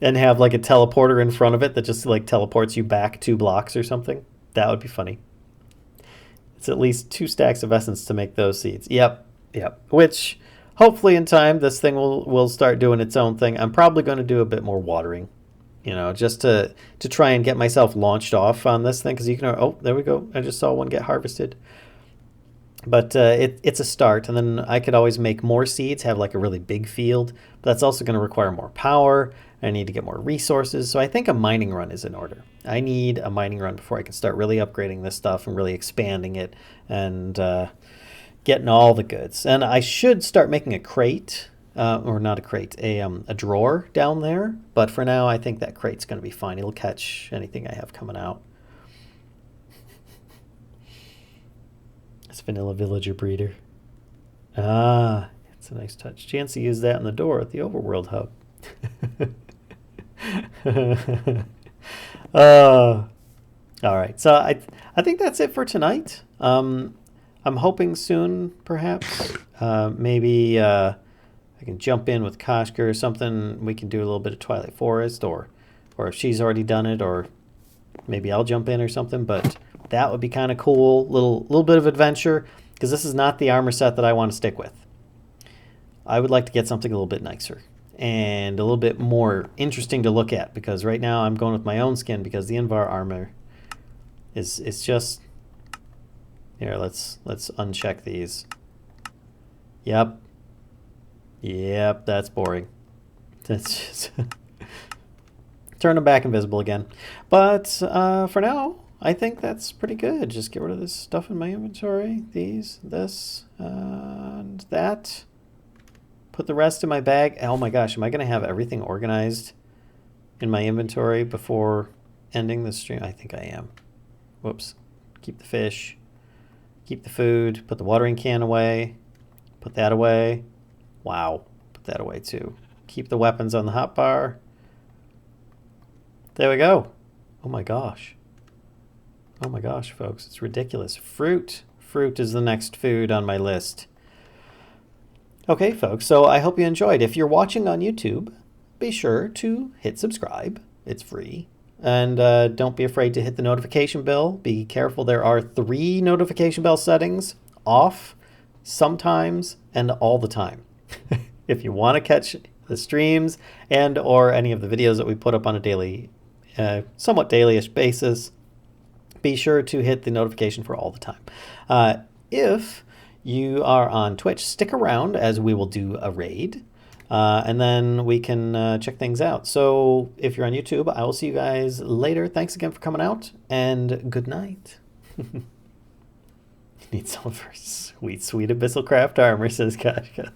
And have like a teleporter in front of it that just like teleports you back 2 blocks or something. That would be funny. It's at least 2 stacks of essence to make those seeds. Yep. Which hopefully in time this thing will start doing its own thing. I'm probably going to do a bit more watering, you know, just to try and get myself launched off on this thing, because you can. Oh, there we go. I just saw one get harvested. But it's a start, and then I could always make more seeds, have like a really big field. But that's also going to require more power. I need to get more resources. So I think a mining run is in order. I need a mining run before I can start really upgrading this stuff and really expanding it and getting all the goods. And I should start making a crate or not a crate, a drawer down there. But for now, I think that crate's going to be fine. It'll catch anything I have coming out. It's Vanilla Villager Breeder. Ah, it's a nice touch. Chance to use that in the door at the Overworld Hub. All right, so I think that's it for tonight. I'm hoping soon, perhaps, maybe I can jump in with Koshka or something. We can do a little bit of Twilight Forest, or if she's already done it, or maybe I'll jump in or something. But that would be kind of cool, little bit of adventure, because this is not the armor set that I want to stick with. I would like to get something a little bit nicer and a little bit more interesting to look at, because right now I'm going with my own skin because the Invar armor is just... Here, let's uncheck these. Yep, that's boring. That's just turn them back invisible again. But for now, I think that's pretty good. Just get rid of this stuff in my inventory. This, and that. Put the rest in my bag. Oh my gosh, am I going to have everything organized in my inventory before ending the stream? I think I am. Whoops. Keep the fish. Keep the food. Put the watering can away. Put that away. Wow. Put that away too. Keep the weapons on the hotbar. There we go. Oh my gosh. Oh my gosh, folks. It's ridiculous. Fruit. Fruit is the next food on my list. Okay, folks. So I hope you enjoyed. If you're watching on YouTube, be sure to hit subscribe. It's free. And don't be afraid to hit the notification bell. Be careful. There are 3 notification bell settings: off, sometimes, and all the time. If you want to catch the streams and or any of the videos that we put up on a daily, somewhat daily-ish basis, be sure to hit the notification for all the time. If you are on Twitch, stick around as we will do a raid. And then we can check things out. So if you're on YouTube, I will see you guys later. Thanks again for coming out, and good night. Need some of our sweet, sweet Abyssal Craft armor, says Kashka.